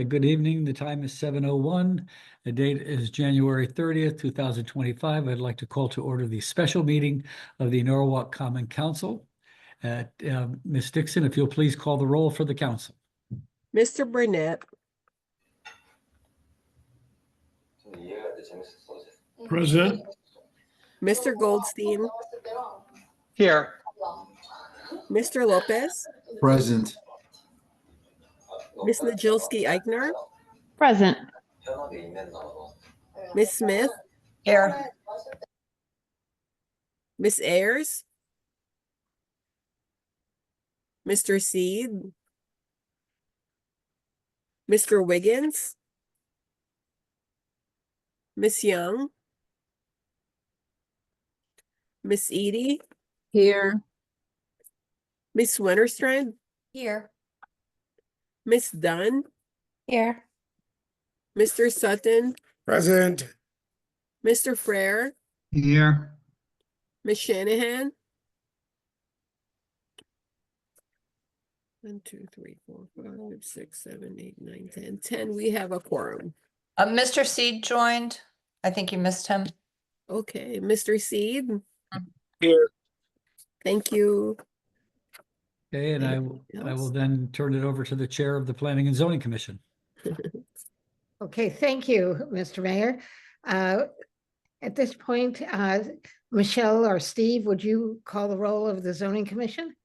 Good evening. The time is 7:01. The date is January 30th, 2025. I'd like to call to order the special meeting of the Norwalk Common Council. Ms. Dixon, if you'll please call the roll for the council. Mr. Burnett, Present. Mr. Goldstein, Here. Mr. Lopez, Present. Ms. Najilski-Eichner, Present. Ms. Smith, Here. Ms. Ayers, Mr. Seed, Mr. Wiggins, Ms. Young, Ms. Edie, Here. Ms. Winterstrand, Here. Ms. Dunn, Here. Mr. Sutton, Present. Mr. Frere, Here. Ms. Shanahan. 1, 2, 3, 4, 5, 6, 7, 8, 9, 10. 10. We have a quorum. Mr. Seed joined. I think you missed him. Okay, Mr. Seed. Here. Thank you. Okay, and I will then turn it over to the chair of the Planning and Zoning Commission. Okay, thank you, Mr. Mayor. At this point, Michelle or Steve, would you call the roll of the zoning commission?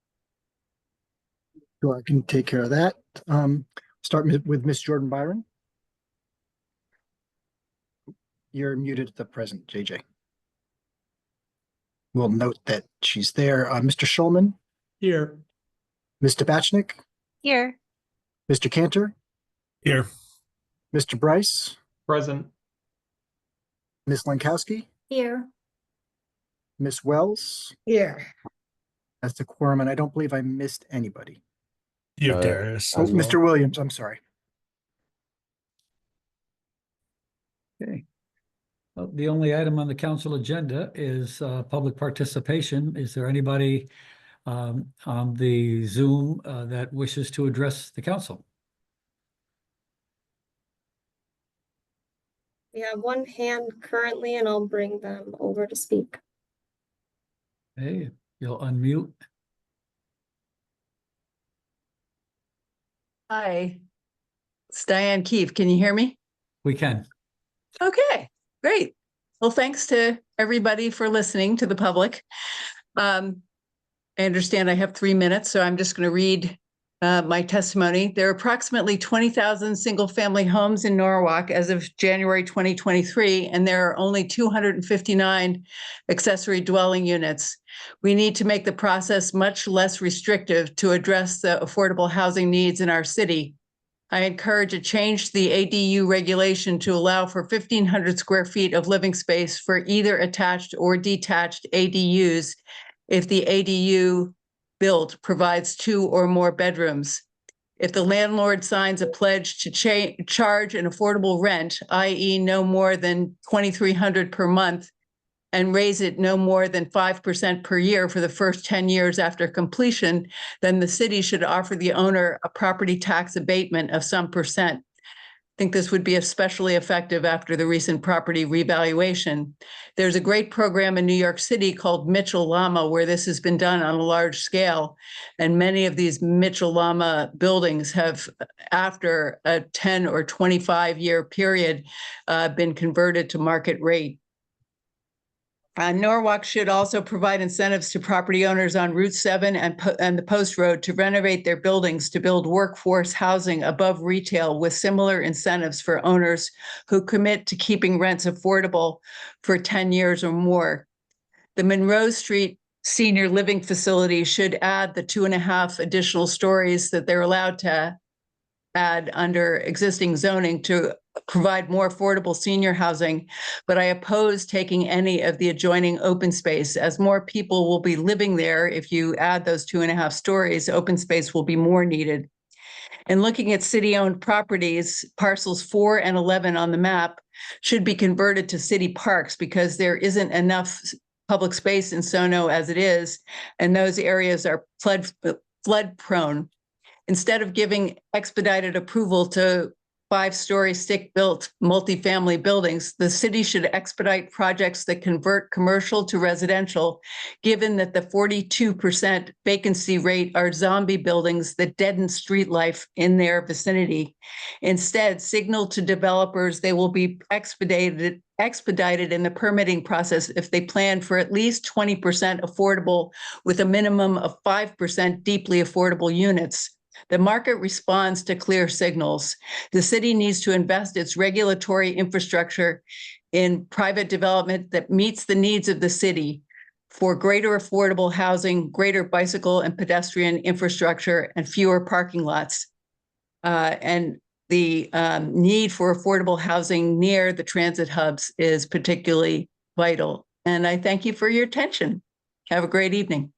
Sure, I can take care of that. Start with Miss Jordan Byron. You're muted at the present, JJ. We'll note that she's there. Mr. Schulman, Here. Mr. Batchnick, Here. Mr. Cantor, Here. Mr. Bryce, Present. Miss Lankowski, Here. Miss Wells. Here. That's the quorum, and I don't believe I missed anybody. You have Darius. Oh, Mr. Williams, I'm sorry. Okay. Well, the only item on the council agenda is public participation. Is there anybody on the Zoom that wishes to address the council? We have one hand currently, and I'll bring them over to speak. Hey, you'll unmute. Hi, it's Diane Keefe. Can you hear me? We can. Okay, great. Well, thanks to everybody for listening, to the public. I understand I have 3 minutes, so I'm just going to read my testimony. There are approximately 20,000 single-family homes in Norwalk as of January 2023, and there are only 259 accessory dwelling units. We need to make the process much less restrictive to address the affordable housing needs in our city. I encourage a change to the ADU regulation to allow for 1,500 square feet of living space for either attached or detached ADUs if the ADU built provides 2 or more bedrooms. If the landlord signs a pledge to charge an affordable rent, i.e. no more than $2,300 per month, and raise it no more than 5% per year for the first 10 years after completion, then the city should offer the owner a property tax abatement of some percent. I think this would be especially effective after the recent property revaluation. There's a great program in New York City called Mitchell-Lama where this has been done on a large scale. And many of these Mitchell-Lama buildings have, after a 10 or 25-year period, been converted to market rate. Norwalk should also provide incentives to property owners on Route 7 and the Post Road to renovate their buildings to build workforce housing above retail with similar incentives for owners who commit to keeping rents affordable for 10 years or more. The Monroe Street Senior Living Facility should add the 2.5 additional stories that they're allowed to add under existing zoning to provide more affordable senior housing, but I oppose taking any of the adjoining open space. As more people will be living there, if you add those 2.5 stories, open space will be more needed. And looking at city-owned properties, parcels 4 and 11 on the map should be converted to city parks because there isn't enough public space in Sono as it is, and those areas are flood prone. Instead of giving expedited approval to 5-story stick-built multifamily buildings, the city should expedite projects that convert commercial to residential, given that the 42% vacancy rate are zombie buildings that deaden street life in their vicinity. Instead, signal to developers they will be expedited in the permitting process if they plan for at least 20% affordable with a minimum of 5% deeply affordable units. The market responds to clear signals. The city needs to invest its regulatory infrastructure in private development that meets the needs of the city for greater affordable housing, greater bicycle and pedestrian infrastructure, and fewer parking lots. And the need for affordable housing near the transit hubs is particularly vital. And I thank you for your attention. Have a great evening.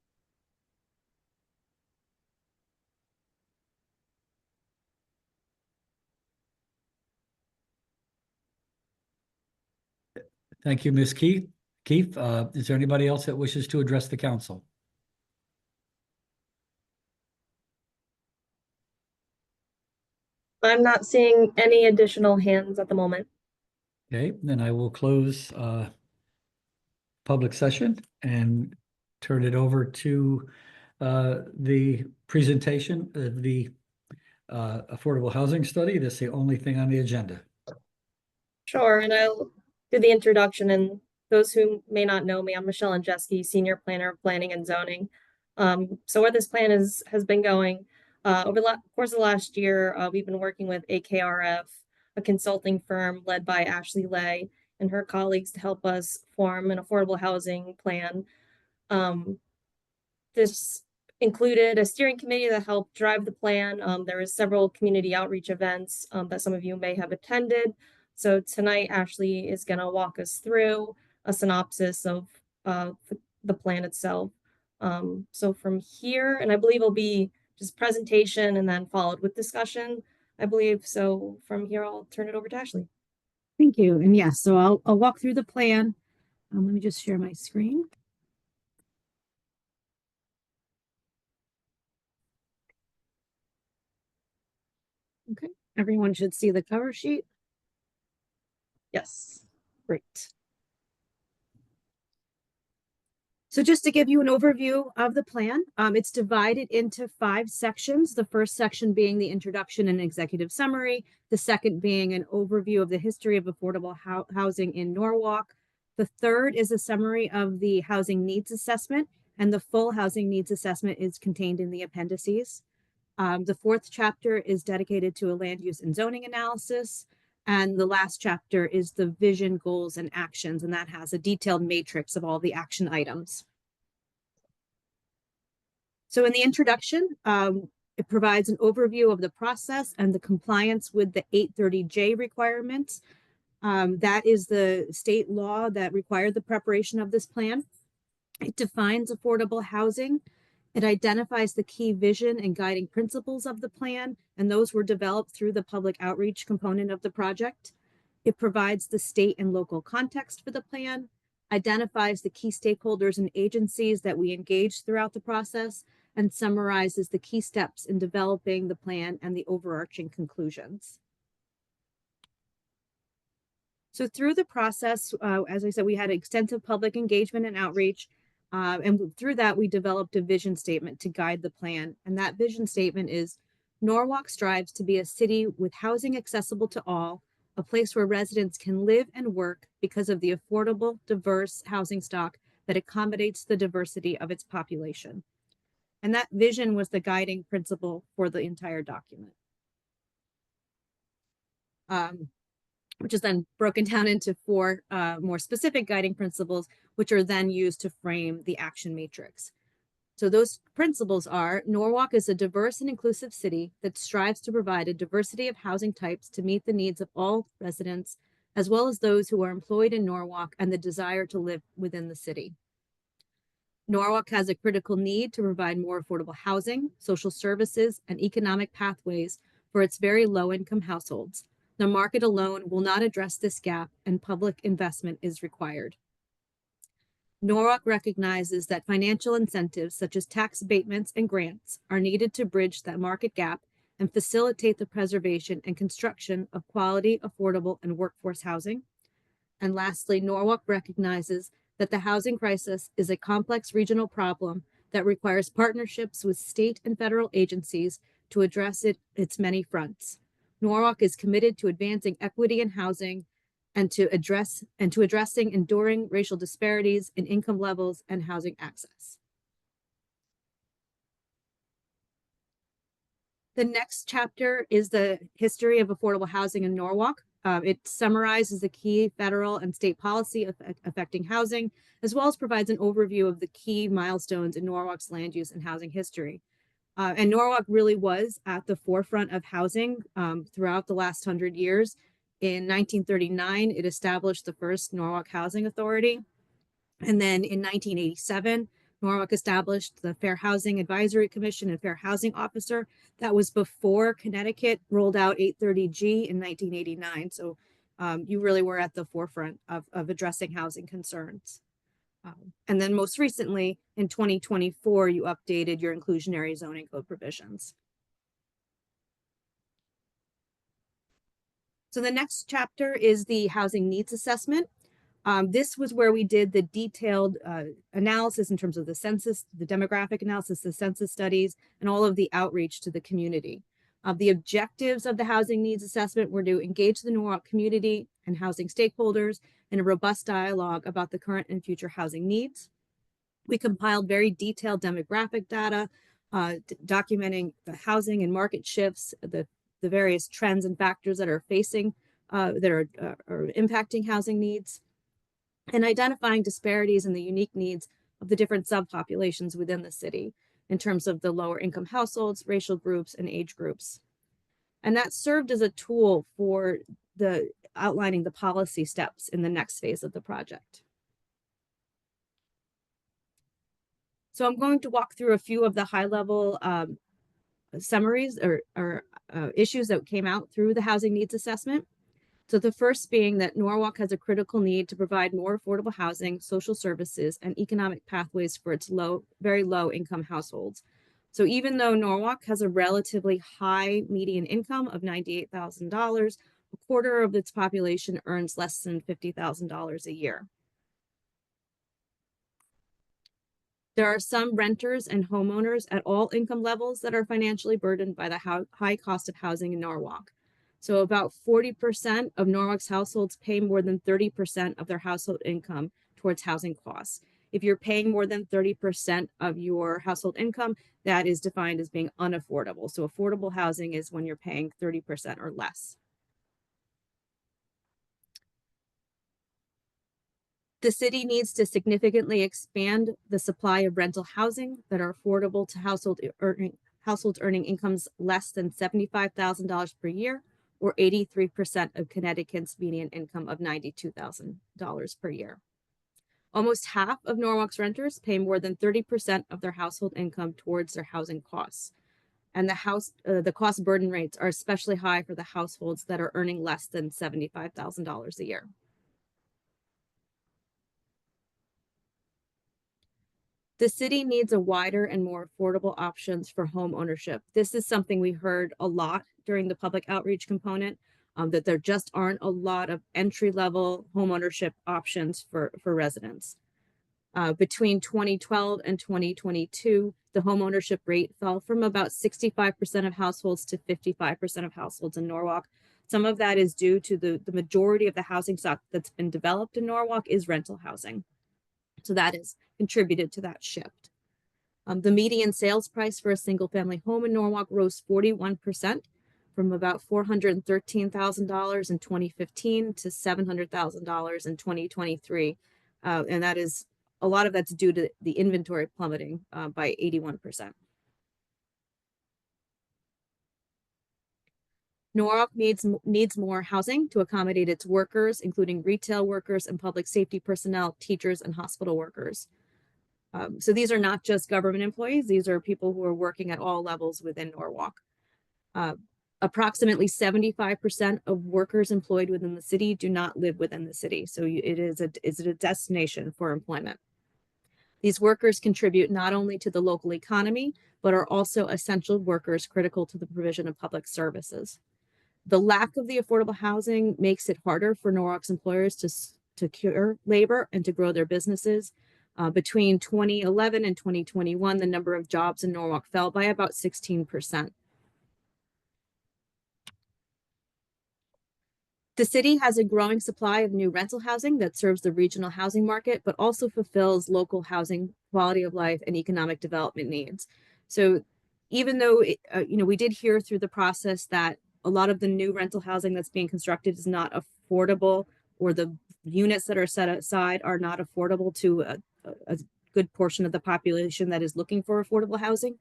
Thank you, Ms. Keefe. Keefe, is there anybody else that wishes to address the council? I'm not seeing any additional hands at the moment. Okay, then I will close public session and turn it over to the presentation of the affordable housing study. That's the only thing on the agenda. Sure, and I'll do the introduction. And those who may not know me, I'm Michelle Andrzejewski, Senior Planner of Planning and Zoning. So where this plan has been going, over the course of the last year, we've been working with AKRF, a consulting firm led by Ashley Lay and her colleagues to help us form an affordable housing plan. This included a steering committee that helped drive the plan. There was several community outreach events that some of you may have attended. So tonight, Ashley is going to walk us through a synopsis of the plan itself. So from here, and I believe it'll be just presentation and then followed with discussion, I believe. So from here, I'll turn it over to Ashley. Thank you. And yes, so I'll walk through the plan. Let me just share my screen. Okay, everyone should see the cover sheet. Yes. Great. So just to give you an overview of the plan, it's divided into 5 sections. The first section being the introduction and executive summary. The second being an overview of the history of affordable housing in Norwalk. The third is a summary of the housing needs assessment, and the full housing needs assessment is contained in the appendices. The fourth chapter is dedicated to a land use and zoning analysis. And the last chapter is the vision, goals, and actions, and that has a detailed matrix of all the action items. So in the introduction, it provides an overview of the process and the compliance with the 830J requirements. That is the state law that required the preparation of this plan. It defines affordable housing. It identifies the key vision and guiding principles of the plan, and those were developed through the public outreach component of the project. It provides the state and local context for the plan, identifies the key stakeholders and agencies that we engage throughout the process, and summarizes the key steps in developing the plan and the overarching conclusions. So through the process, as I said, we had extensive public engagement and outreach. And through that, we developed a vision statement to guide the plan. And that vision statement is: Norwalk strives to be a city with housing accessible to all, a place where residents can live and work because of the affordable, diverse housing stock that accommodates the diversity of its population. And that vision was the guiding principle for the entire document, which is then broken down into 4 more specific guiding principles, which are then used to frame the action matrix. So those principles are: Norwalk is a diverse and inclusive city that strives to provide a diversity of housing types to meet the needs of all residents, as well as those who are employed in Norwalk and the desire to live within the city. Norwalk has a critical need to provide more affordable housing, social services, and economic pathways for its very low-income households. The market alone will not address this gap, and public investment is required. Norwalk recognizes that financial incentives such as tax abatements and grants are needed to bridge that market gap and facilitate the preservation and construction of quality, affordable, and workforce housing. And lastly, Norwalk recognizes that the housing crisis is a complex regional problem that requires partnerships with state and federal agencies to address its many fronts. Norwalk is committed to advancing equity in housing and to addressing enduring racial disparities in income levels and housing access. The next chapter is the history of affordable housing in Norwalk. It summarizes the key federal and state policy affecting housing, as well as provides an overview of the key milestones in Norwalk's land use and housing history. And Norwalk really was at the forefront of housing throughout the last 100 years. In 1939, it established the first Norwalk Housing Authority. And then in 1987, Norwalk established the Fair Housing Advisory Commission and Fair Housing Officer. That was before Connecticut rolled out 830G in 1989. So you really were at the forefront of addressing housing concerns. And then most recently, in 2024, you updated your inclusionary zoning code provisions. So the next chapter is the housing needs assessment. This was where we did the detailed analysis in terms of the census, the demographic analysis, the census studies, and all of the outreach to the community. The objectives of the housing needs assessment were to engage the Norwalk community and housing stakeholders in a robust dialogue about the current and future housing needs. We compiled very detailed demographic data, documenting the housing and market shifts, the various trends and factors that are facing, that are impacting housing needs, and identifying disparities in the unique needs of the different subpopulations within the city in terms of the lower income households, racial groups, and age groups. And that served as a tool for the outlining the policy steps in the next phase of the project. So I'm going to walk through a few of the high-level summaries or issues that came out through the housing needs assessment. So the first being that Norwalk has a critical need to provide more affordable housing, social services, and economic pathways for its very low income households. So even though Norwalk has a relatively high median income of $98,000, a quarter of its population earns less than $50,000 a year. There are some renters and homeowners at all income levels that are financially burdened by the high cost of housing in Norwalk. So about 40% of Norwalk's households pay more than 30% of their household income towards housing costs. If you're paying more than 30% of your household income, that is defined as being unaffordable. So affordable housing is when you're paying 30% or less. The city needs to significantly expand the supply of rental housing that are affordable to households earning incomes less than $75,000 per year, or 83% of Connecticut's median income of $92,000 per year. Almost half of Norwalk's renters pay more than 30% of their household income towards their housing costs. And the cost burden rates are especially high for the households that are earning less than $75,000 a year. The city needs a wider and more affordable options for home ownership. This is something we heard a lot during the public outreach component, that there just aren't a lot of entry-level home ownership options for residents. Between 2012 and 2022, the home ownership rate fell from about 65% of households to 55% of households in Norwalk. Some of that is due to the majority of the housing stock that's been developed in Norwalk is rental housing. So that has contributed to that shift. The median sales price for a single family home in Norwalk rose 41% from about $413,000 in 2015 to $700,000 in 2023. And that is, a lot of that's due to the inventory plummeting by 81%. Norwalk needs more housing to accommodate its workers, including retail workers and public safety personnel, teachers, and hospital workers. So these are not just government employees. These are people who are working at all levels within Norwalk. Approximately 75% of workers employed within the city do not live within the city. So it is a destination for employment. These workers contribute not only to the local economy, but are also essential workers critical to the provision of public services. The lack of the affordable housing makes it harder for Norwalk's employers to secure labor and to grow their businesses. Between 2011 and 2021, the number of jobs in Norwalk fell by about 16%. The city has a growing supply of new rental housing that serves the regional housing market, but also fulfills local housing, quality of life, and economic development needs. So even though, we did hear through the process that a lot of the new rental housing that's being constructed is not affordable, or the units that are set aside are not affordable to a good portion of the population that is looking for affordable housing.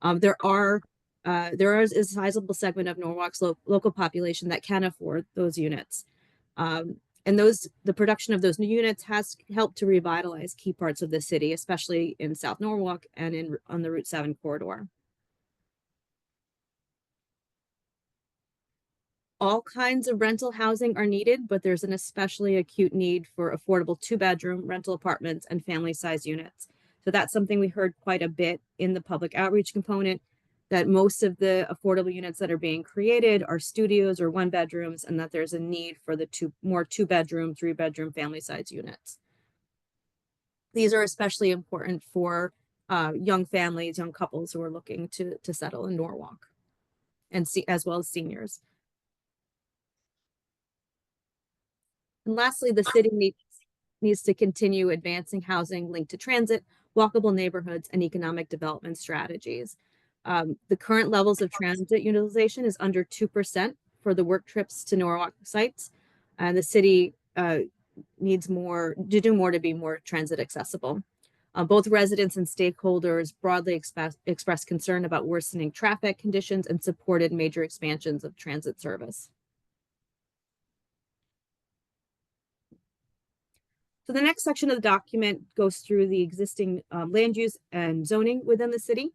There is a sizable segment of Norwalk's local population that can afford those units. And the production of those new units has helped to revitalize key parts of the city, especially in South Norwalk and on the Route 7 corridor. All kinds of rental housing are needed, but there's an especially acute need for affordable 2-bedroom rental apartments and family-size units. So that's something we heard quite a bit in the public outreach component, that most of the affordable units that are being created are studios or 1-bedrooms, and that there's a need for the more 2-bedroom, 3-bedroom family-size units. These are especially important for young families, young couples who are looking to settle in Norwalk, and as well as seniors. And lastly, the city needs to continue advancing housing linked to transit, walkable neighborhoods, and economic development strategies. The current levels of transit utilization is under 2% for the work trips to Norwalk sites, and the city needs to do more to be more transit accessible. Both residents and stakeholders broadly expressed concern about worsening traffic conditions and supported major expansions of transit service. So the next section of the document goes through the existing land use and zoning within the city.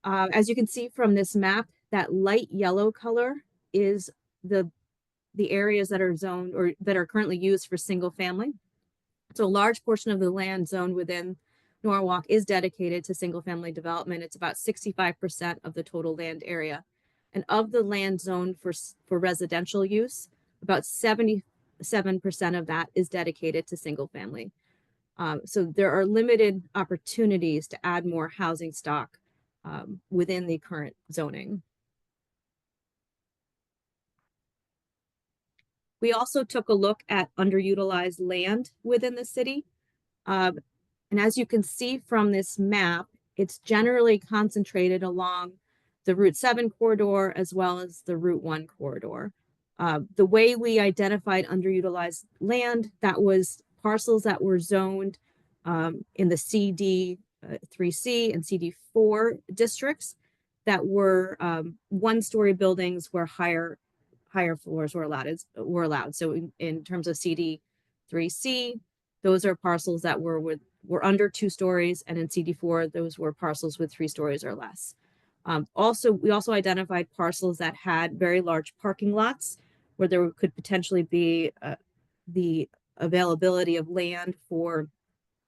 As you can see from this map, that light yellow color is the areas that are zoned or that are currently used for single family. So a large portion of the land zone within Norwalk is dedicated to single family development. It's about 65% of the total land area. And of the land zone for residential use, about 77% of that is dedicated to single family. So there are limited opportunities to add more housing stock within the current zoning. We also took a look at underutilized land within the city. And as you can see from this map, it's generally concentrated along the Route 7 corridor as well as the Route 1 corridor. The way we identified underutilized land, that was parcels that were zoned in the CD 3C and CD4 districts that were 1-story buildings where higher floors were allowed. So in terms of CD 3C, those are parcels that were under 2 stories, and in CD4, those were parcels with 3 stories or less. We also identified parcels that had very large parking lots where there could potentially be the availability of land for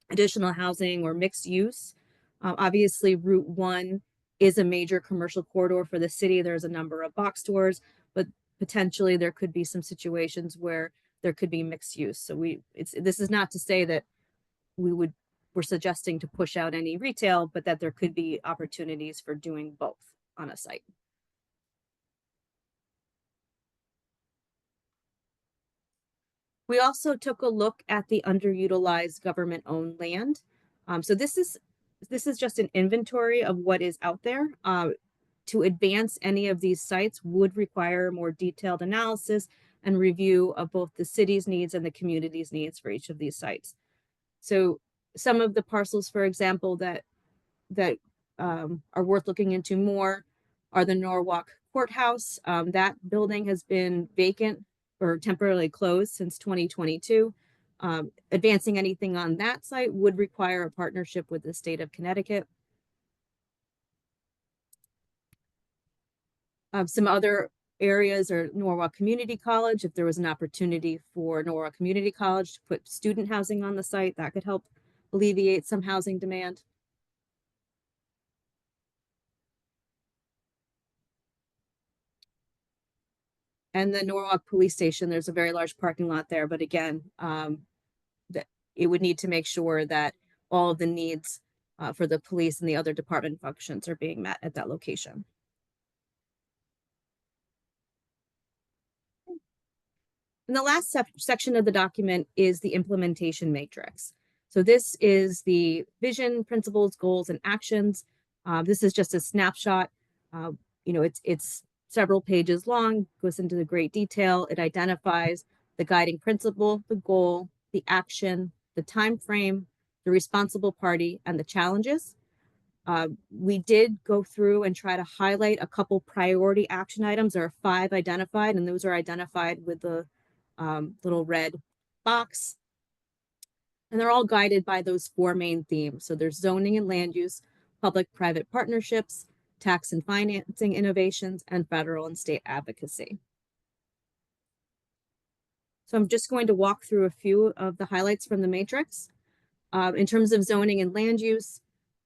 additional housing or mixed use. Obviously, Route 1 is a major commercial corridor for the city. There's a number of box stores, but potentially there could be some situations where there could be mixed use. So this is not to say that we're suggesting to push out any retail, but that there could be opportunities for doing both on a site. We also took a look at the underutilized government-owned land. So this is just an inventory of what is out there. To advance any of these sites would require more detailed analysis and review of both the city's needs and the community's needs for each of these sites. So some of the parcels, for example, that are worth looking into more are the Norwalk Courthouse. That building has been vacant or temporarily closed since 2022. Advancing anything on that site would require a partnership with the state of Connecticut. Some other areas are Norwalk Community College. If there was an opportunity for Norwalk Community College to put student housing on the site, that could help alleviate some housing demand. And the Norwalk Police Station, there's a very large parking lot there, but again, that it would need to make sure that all of the needs for the police and the other department functions are being met at that location. And the last section of the document is the implementation matrix. So this is the vision, principles, goals, and actions. This is just a snapshot. It's several pages long, goes into the great detail. It identifies the guiding principle, the goal, the action, the time frame, the responsible party, and the challenges. We did go through and try to highlight a couple priority action items. There are 5 identified, and those are identified with the little red box. And they're all guided by those 4 main themes. So there's zoning and land use, public-private partnerships, tax and financing innovations, and federal and state advocacy. So I'm just going to walk through a few of the highlights from the matrix. In terms of zoning and land use,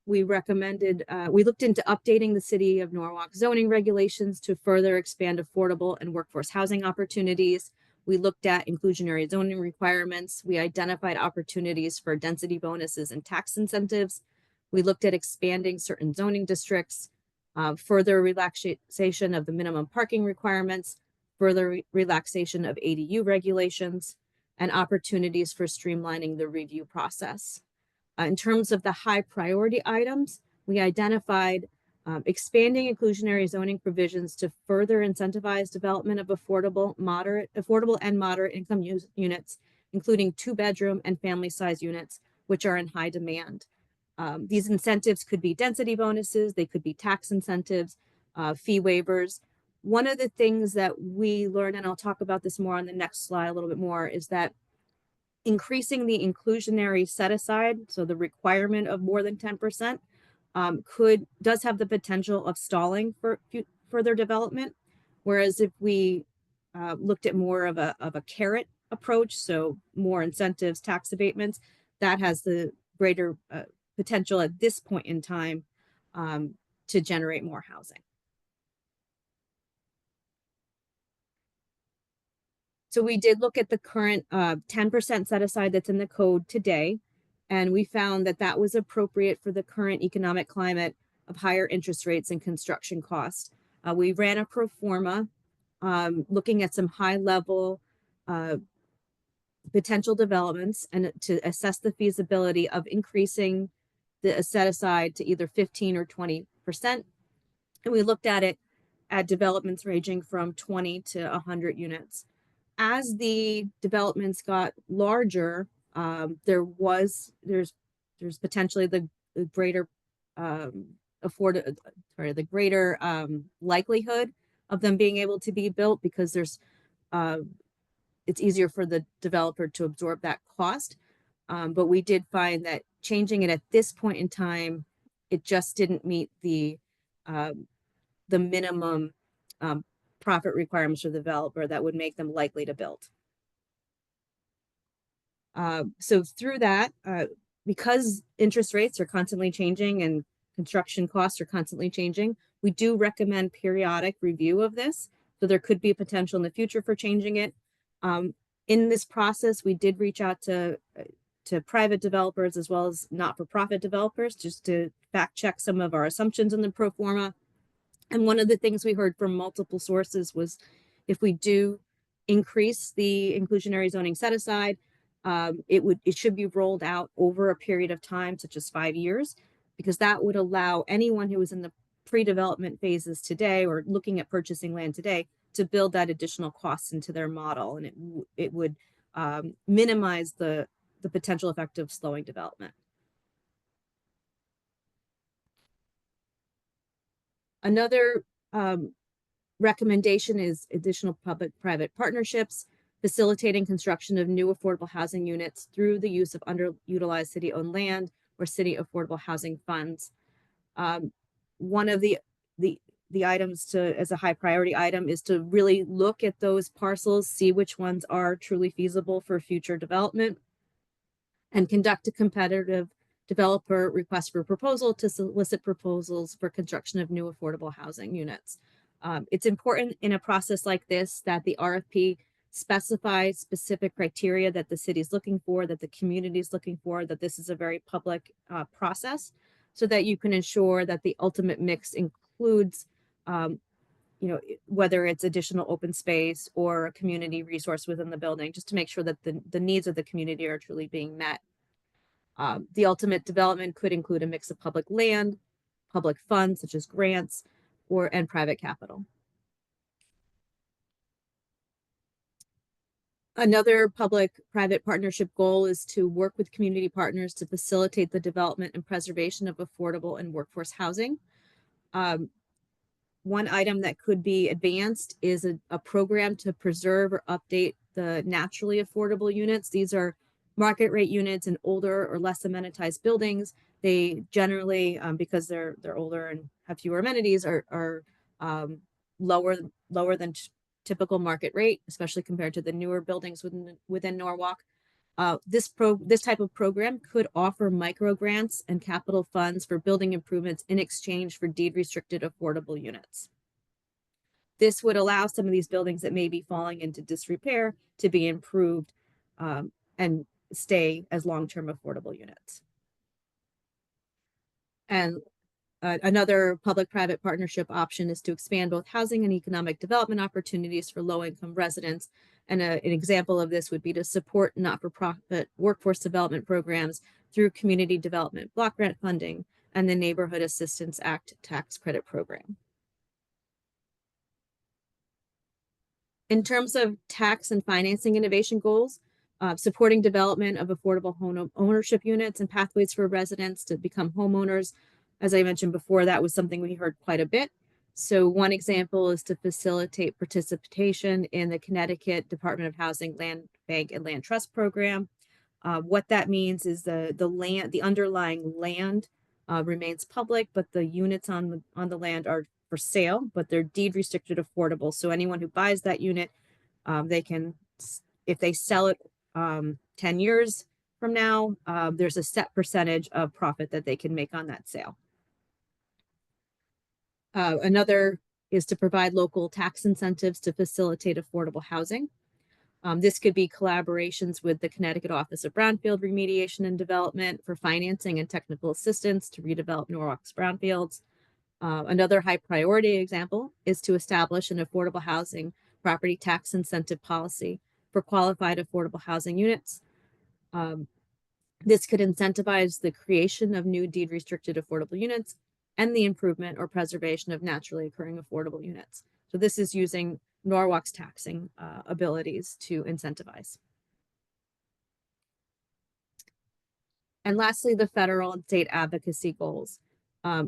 we looked into updating the City of Norwalk zoning regulations to further expand affordable and workforce housing opportunities. We looked at inclusionary zoning requirements. We identified opportunities for density bonuses and tax incentives. We looked at expanding certain zoning districts, further relaxation of the minimum parking requirements, further relaxation of ADU regulations, and opportunities for streamlining the review process. In terms of the high priority items, we identified expanding inclusionary zoning provisions to further incentivize development of affordable and moderate income units, including 2-bedroom and family size units, which are in high demand. These incentives could be density bonuses, they could be tax incentives, fee waivers. One of the things that we learned, and I'll talk about this more on the next slide a little bit more, is that increasing the inclusionary set aside, so the requirement of more than 10%, does have the potential of stalling for further development. Whereas if we looked at more of a carrot approach, so more incentives, tax abatements, that has the greater potential at this point in time to generate more housing. So we did look at the current 10% set aside that's in the code today, and we found that that was appropriate for the current economic climate of higher interest rates and construction costs. We ran a pro forma looking at some high level potential developments and to assess the feasibility of increasing the set aside to either 15 or 20%. And we looked at it at developments ranging from 20 to 100 units. As the developments got larger, there's potentially the greater likelihood of them being able to be built, because it's easier for the developer to absorb that cost. But we did find that changing it at this point in time, it just didn't meet the minimum profit requirements for the developer that would make them likely to build. So through that, because interest rates are constantly changing and construction costs are constantly changing, we do recommend periodic review of this. So there could be a potential in the future for changing it. In this process, we did reach out to private developers as well as not-for-profit developers just to fact check some of our assumptions in the pro forma. And one of the things we heard from multiple sources was if we do increase the inclusionary zoning set aside, it should be rolled out over a period of time, such as 5 years, because that would allow anyone who is in the pre-development phases today or looking at purchasing land today to build that additional costs into their model, and it would minimize the potential effect of slowing development. Another recommendation is additional public-private partnerships, facilitating construction of new affordable housing units through the use of underutilized city-owned land or city affordable housing funds. One of the items as a high priority item is to really look at those parcels, see which ones are truly feasible for future development. and conduct a competitive developer request for proposal to solicit proposals for construction of new affordable housing units. It's important in a process like this that the RFP specify specific criteria that the city is looking for, that the community is looking for, that this is a very public process, so that you can ensure that the ultimate mix includes, whether it's additional open space or a community resource within the building, just to make sure that the needs of the community are truly being met. The ultimate development could include a mix of public land, public funds such as grants, and private capital. Another public-private partnership goal is to work with community partners to facilitate the development and preservation of affordable and workforce housing. One item that could be advanced is a program to preserve or update the naturally affordable units. These are market rate units in older or less amenitized buildings. They generally, because they're older and have fewer amenities, are lower than typical market rate, especially compared to the newer buildings within Norwalk. This type of program could offer micro grants and capital funds for building improvements in exchange for deed restricted affordable units. This would allow some of these buildings that may be falling into disrepair to be improved and stay as long-term affordable units. And another public-private partnership option is to expand both housing and economic development opportunities for low-income residents. And an example of this would be to support not-for-profit workforce development programs through community development block grant funding and the Neighborhood Assistance Act tax credit program. In terms of tax and financing innovation goals, supporting development of affordable home ownership units and pathways for residents to become homeowners. As I mentioned before, that was something we heard quite a bit. So one example is to facilitate participation in the Connecticut Department of Housing Land Bank and Land Trust program. What that means is the underlying land remains public, but the units on the land are for sale, but they're deed restricted affordable. So anyone who buys that unit, they can, if they sell it 10 years from now, there's a set percentage of profit that they can make on that sale. Another is to provide local tax incentives to facilitate affordable housing. This could be collaborations with the Connecticut Office of Brownfield Remediation and Development for financing and technical assistance to redevelop Norwalk's brownfields. Another high priority example is to establish an affordable housing property tax incentive policy for qualified affordable housing units. This could incentivize the creation of new deed restricted affordable units and the improvement or preservation of naturally occurring affordable units. So this is using Norwalk's taxing abilities to incentivize. And lastly, the federal and state advocacy goals.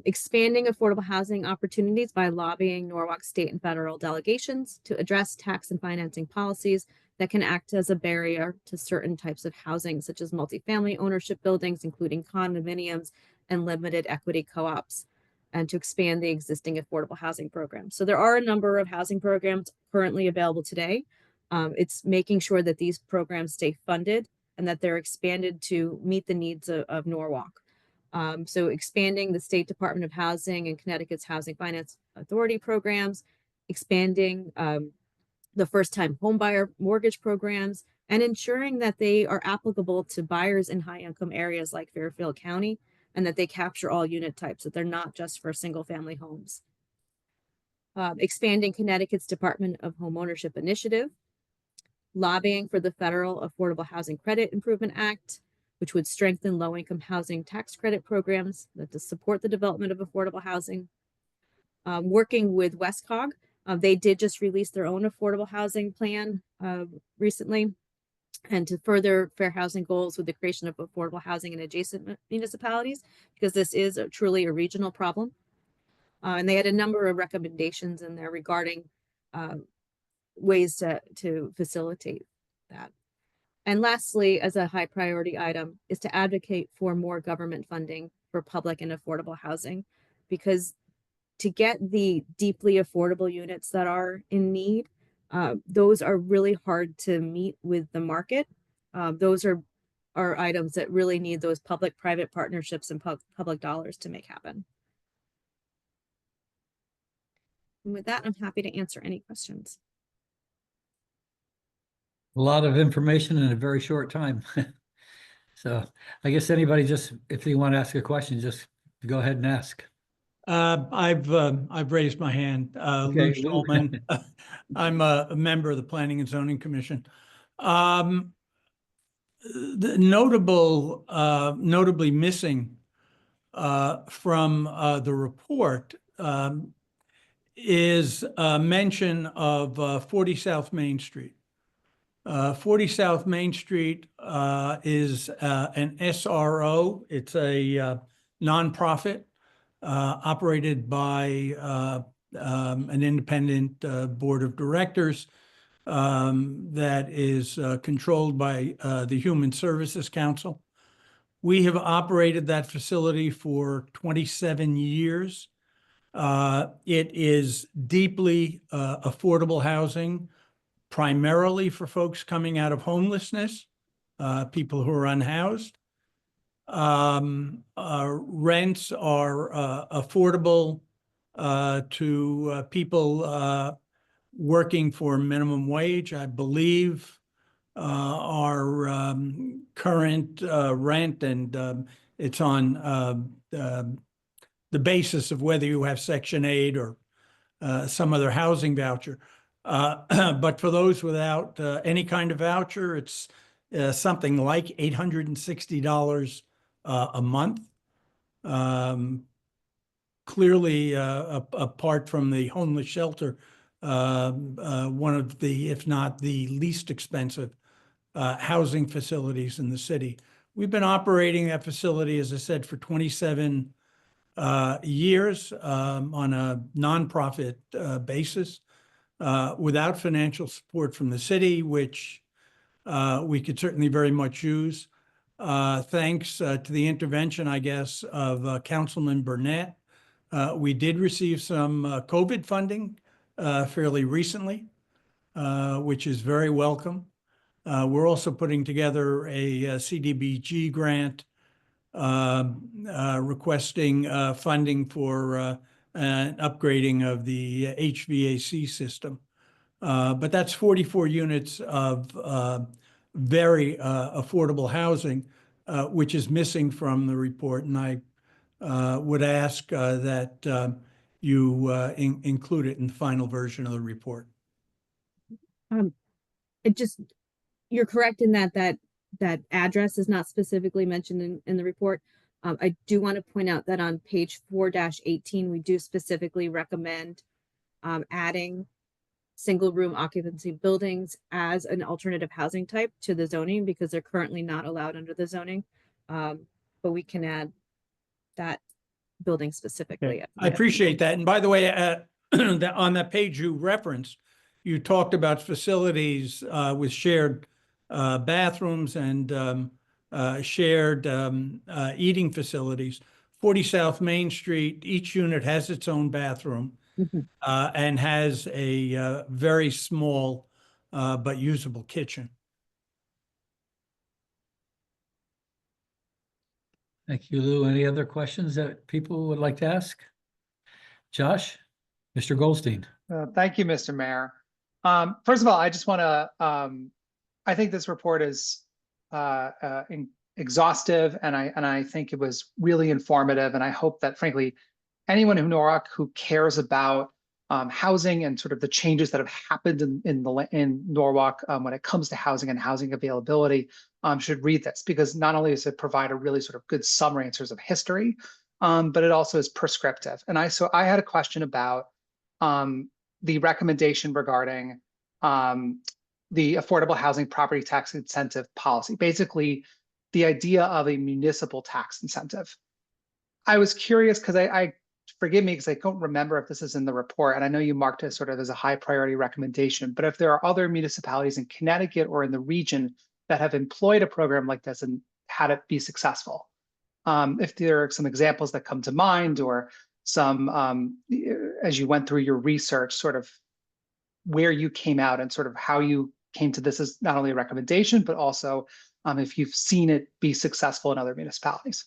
Expanding affordable housing opportunities by lobbying Norwalk state and federal delegations to address tax and financing policies that can act as a barrier to certain types of housing, such as multifamily ownership buildings, including condominiums and limited equity co-ops, and to expand the existing affordable housing programs. So there are a number of housing programs currently available today. It's making sure that these programs stay funded and that they're expanded to meet the needs of Norwalk. So expanding the State Department of Housing and Connecticut's Housing Finance Authority programs, expanding the first-time homebuyer mortgage programs, and ensuring that they are applicable to buyers in high-income areas like Fairfield County, and that they capture all unit types, that they're not just for single-family homes. Expanding Connecticut's Department of Homeownership Initiative, lobbying for the Federal Affordable Housing Credit Improvement Act, which would strengthen low-income housing tax credit programs that to support the development of affordable housing. Working with WestCog, they did just release their own affordable housing plan recently, and to further fair housing goals with the creation of affordable housing in adjacent municipalities, because this is truly a regional problem. And they had a number of recommendations in there regarding ways to facilitate that. And lastly, as a high priority item, is to advocate for more government funding for public and affordable housing, because to get the deeply affordable units that are in need, those are really hard to meet with the market. Those are are items that really need those public-private partnerships and public dollars to make happen. And with that, I'm happy to answer any questions. A lot of information in a very short time. So I guess anybody just, if you want to ask a question, just go ahead and ask. I've raised my hand. Lou Okay, Lou. Schulman. I'm a member of the Planning and Zoning Commission. The notably missing from the report is a mention of 40 South Main Street. 40 South Main Street is an SRO. It's a nonprofit operated by an independent board of directors that is controlled by the Human Services Council. We have operated that facility for 27 years. It is deeply affordable housing, primarily for folks coming out of homelessness, people who are unhoused. Rents are affordable to people working for minimum wage. I believe our current rent, and it's on the basis of whether you have Section 8 or some other housing voucher. But for those without any kind of voucher, it's something like $860 a month. Clearly, apart from the homeless shelter, one of the, if not the least expensive housing facilities in the city. We've been operating that facility, as I said, for 27 years on a nonprofit basis without financial support from the city, which we could certainly very much use. Thanks to the intervention, I guess, of Councilman Burnett. We did receive some COVID funding fairly recently, which is very welcome. We're also putting together a CDBG grant requesting funding for an upgrading of the HVAC system. But that's 44 units of very affordable housing, which is missing from the report. And I would ask that you include it in the final version of the report. You're correct in that address is not specifically mentioned in the report. I do want to point out that on page 4-18, we do specifically recommend adding single room occupancy buildings as an alternative housing type to the zoning, because they're currently not allowed under the zoning. But we can add that building specifically. I appreciate that. And by the way, on that page you referenced, you talked about facilities with shared bathrooms and shared eating facilities. 40 South Main Street, each unit has its own bathroom and has a very small but usable kitchen. Thank you, Lou. Any other questions that people would like to ask? Josh? Mr. Goldstein? Thank you, Mr. Mayor. First of all, I just want to, I think this report is exhaustive, and I think it was really informative. And I hope that, frankly, anyone in Norwalk who cares about housing and sort of the changes that have happened in Norwalk when it comes to housing and housing availability should read this, because not only does it provide a really sort of good summary in terms of history, but it also is prescriptive. And I had a question about the recommendation regarding the affordable housing property tax incentive policy, basically the idea of a municipal tax incentive. I was curious because I forgive me because I don't remember if this is in the report, and I know you marked it sort of as a high priority recommendation, but if there are other municipalities in Connecticut or in the region that have employed a program like this and had it be successful, if there are some examples that come to mind, or some, as you went through your research, sort of where you came out and sort of how you came to this as not only a recommendation, but also if you've seen it be successful in other municipalities.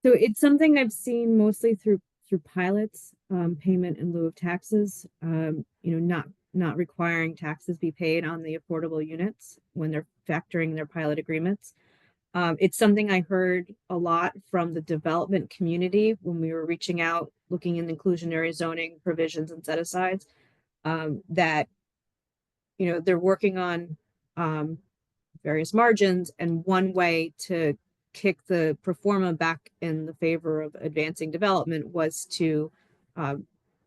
So it's something I've seen mostly through pilots, payment in lieu of taxes. Not requiring taxes be paid on the affordable units when they're factoring their pilot agreements. It's something I heard a lot from the development community when we were reaching out, looking in inclusionary zoning provisions and set asides, that, they're working on various margins, and one way to kick the pro forma back in the favor of advancing development was to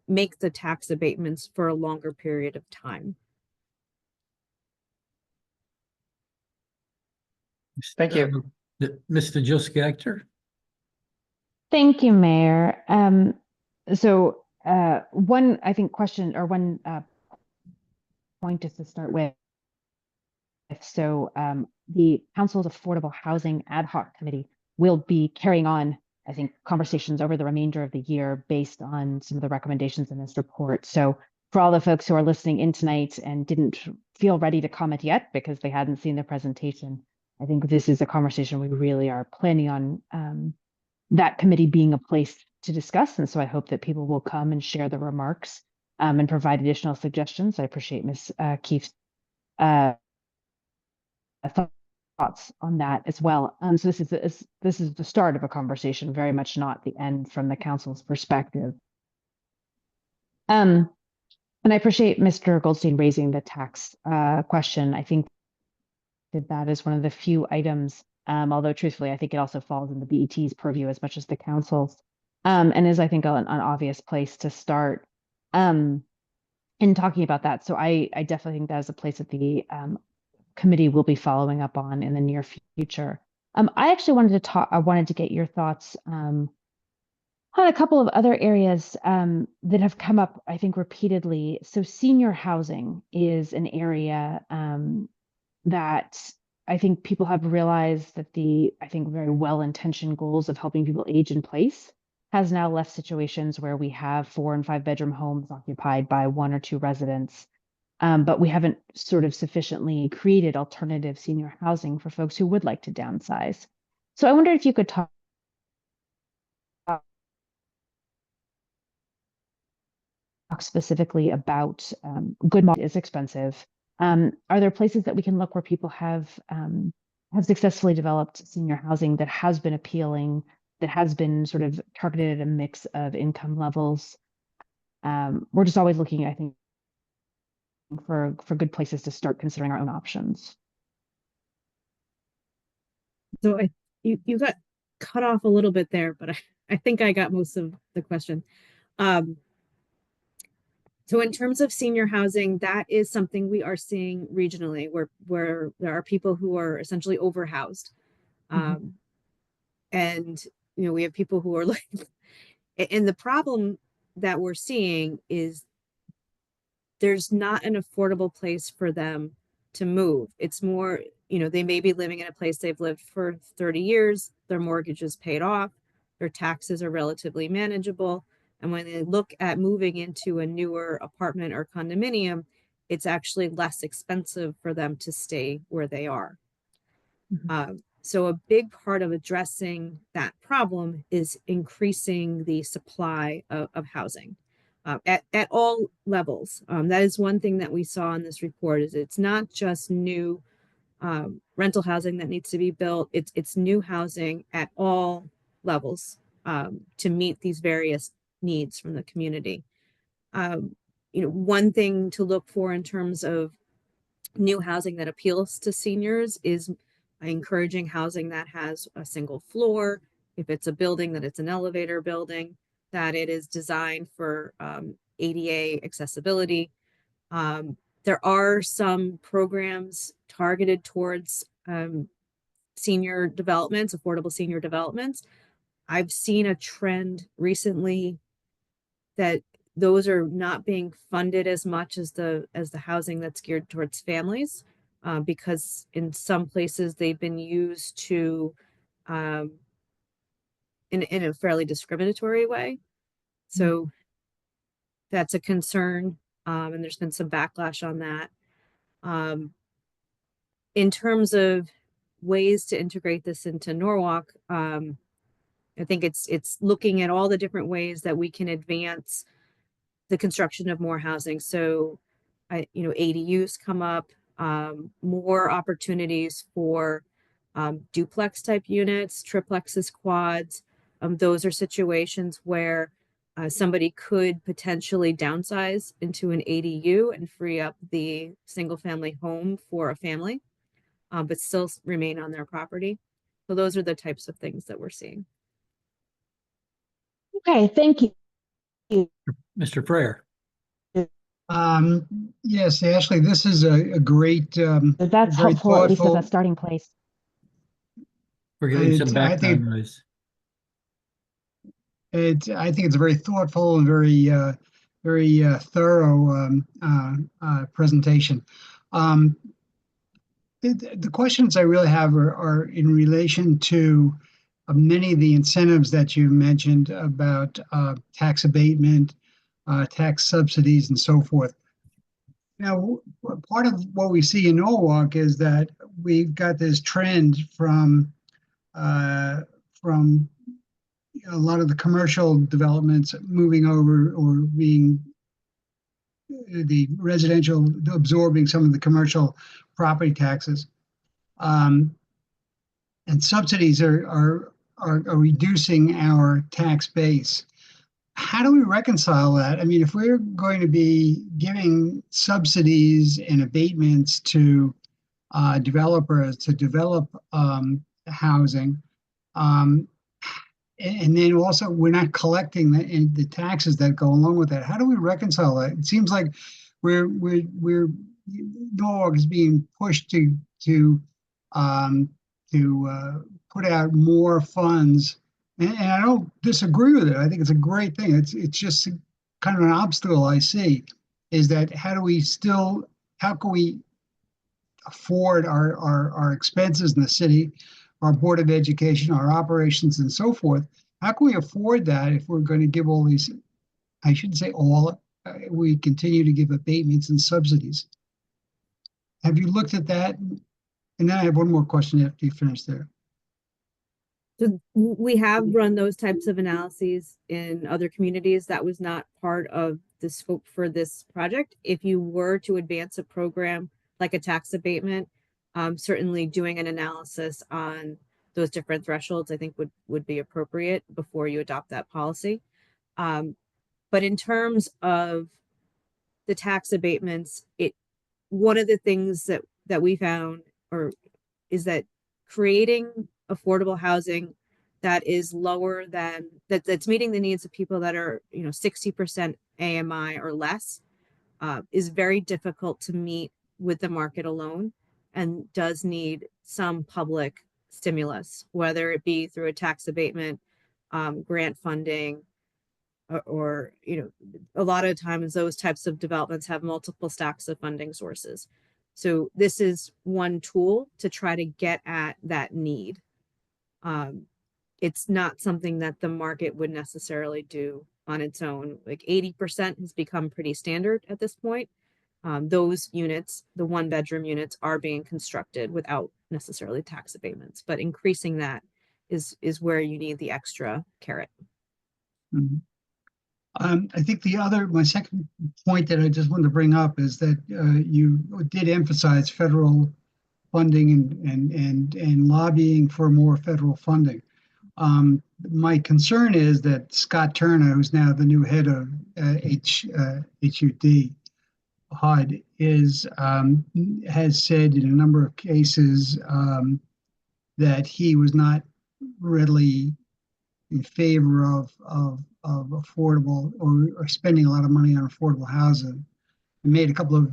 make the tax abatements for a longer period of time. Thank you. Mr. Joseph Gactor? Thank you, Mayor. One, I think, question or one point is to start with. The Council's Affordable Housing Ad Hoc Committee will be carrying on, I think, conversations over the remainder of the year based on some of the recommendations in this report. So for all the folks who are listening in tonight and didn't feel ready to comment yet because they hadn't seen the presentation, I think this is a conversation we really are planning on that committee being a place to discuss. And so I hope that people will come and share the remarks and provide additional suggestions. I appreciate Ms. Keefe's thoughts on that as well. So this is the start of a conversation, very much not the end from the council's perspective. And I appreciate Mr. Goldstein raising the tax question. I think that is one of the few items, although truthfully, I think it also falls in the BET's purview as much as the council's, and is, I think, an obvious place to start in talking about that. So I definitely think that is a place that the committee will be following up on in the near future. I actually wanted to get your thoughts on a couple of other areas that have come up, I think, repeatedly. So senior housing is an area that I think people have realized that I think, very well-intentioned goals of helping people age in place has now left situations where we have 4 and 5 bedroom homes occupied by 1 or 2 residents. But we haven't sort of sufficiently created alternative senior housing for folks who would like to downsize. So I wonder if you could talk specifically about good model is expensive. Are there places that we can look where people have successfully developed senior housing that has been appealing, that has been sort of targeted at a mix of income levels? We're just always looking, I think, for good places to start considering our own options. So you got cut off a little bit there, but I think I got most of the question. So in terms of senior housing, that is something we are seeing regionally, where there are people who are essentially overhoused. And we have people who are like, and the problem that we're seeing is there's not an affordable place for them to move. It's more, they may be living in a place they've lived for 30 years, their mortgage is paid off, their taxes are relatively manageable. And when they look at moving into a newer apartment or condominium, it's actually less expensive for them to stay where they are. So a big part of addressing that problem is increasing the supply of housing. At all levels. That is one thing that we saw in this report, is it's not just new rental housing that needs to be built, it's new housing at all levels to meet these various needs from the community. One thing to look for in terms of new housing that appeals to seniors is encouraging housing that has a single floor. If it's a building, that it's an elevator building, that it is designed for ADA accessibility. There are some programs targeted towards senior developments, affordable senior developments. I've seen a trend recently that those are not being funded as much as the housing that's geared towards families, because in some places they've been used to in a fairly discriminatory way. So that's a concern, and there's been some backlash on that. In terms of ways to integrate this into Norwalk, I think it's looking at all the different ways that we can advance the construction of more housing. So, ADUs come up, more opportunities for duplex type units, triplexes, quads. Those are situations where somebody could potentially downsize into an ADU and free up the single family home for a family, but still remain on their property. So those are the types of things that we're seeing. Okay, thank you. Mr. Frayer. Yes, Ashley, this is a great, That's very helpful, at least as a thoughtful. starting place. We're getting some I think background noise. I think it's a very thoughtful and very thorough presentation. The questions I really have are in relation to many of the incentives that you mentioned about tax abatement, tax subsidies, and so forth. Now, part of what we see in Norwalk is that we've got this trend from a lot of the commercial developments moving over, or being the residential absorbing some of the commercial property taxes, and subsidies are reducing our tax base. How do we reconcile that? I mean, if we're going to be giving subsidies and abatements to developers to develop housing, and then also we're not collecting the taxes that go along with that. How do we reconcile that? It seems like Norwalk is being pushed to put out more funds, and I don't disagree with it. I think it's a great thing. It's just kind of an obstacle I see, is that how can we afford our expenses in the city, our Board of Education, our operations, and so forth? How can we afford that if we're going to give all these, I shouldn't say all, we continue to give abatements and subsidies? Have you looked at that? And then I have one more question after you finish there. So we have run those types of analyses in other communities. That was not part of the scope for this project. If you were to advance a program like a tax abatement, certainly doing an analysis on those different thresholds, I think would be appropriate before you adopt that policy. But in terms of the tax abatements, one of the things that we found is that creating affordable housing that is lower than that's meeting the needs of people that are 60% AMI or less is very difficult to meet with the market alone, and does need some public stimulus, whether it be through a tax abatement, grant funding, or a lot of times those types of developments have multiple stacks of funding sources. So this is one tool to try to get at that need. It's not something that the market would necessarily do on its own. Like 80% has become pretty standard at this point. Those units, the 1-bedroom units, are being constructed without necessarily tax abatements, but increasing that is where you need the extra carrot. Mm-hmm. I think my second point that I just wanted to bring up is that you did emphasize federal funding and lobbying for more federal funding. My concern is that Scott Turner, who's now the new head of HUD, has said in a number of cases that he was not readily in favor of affordable or spending a lot of money on affordable housing, and made a couple of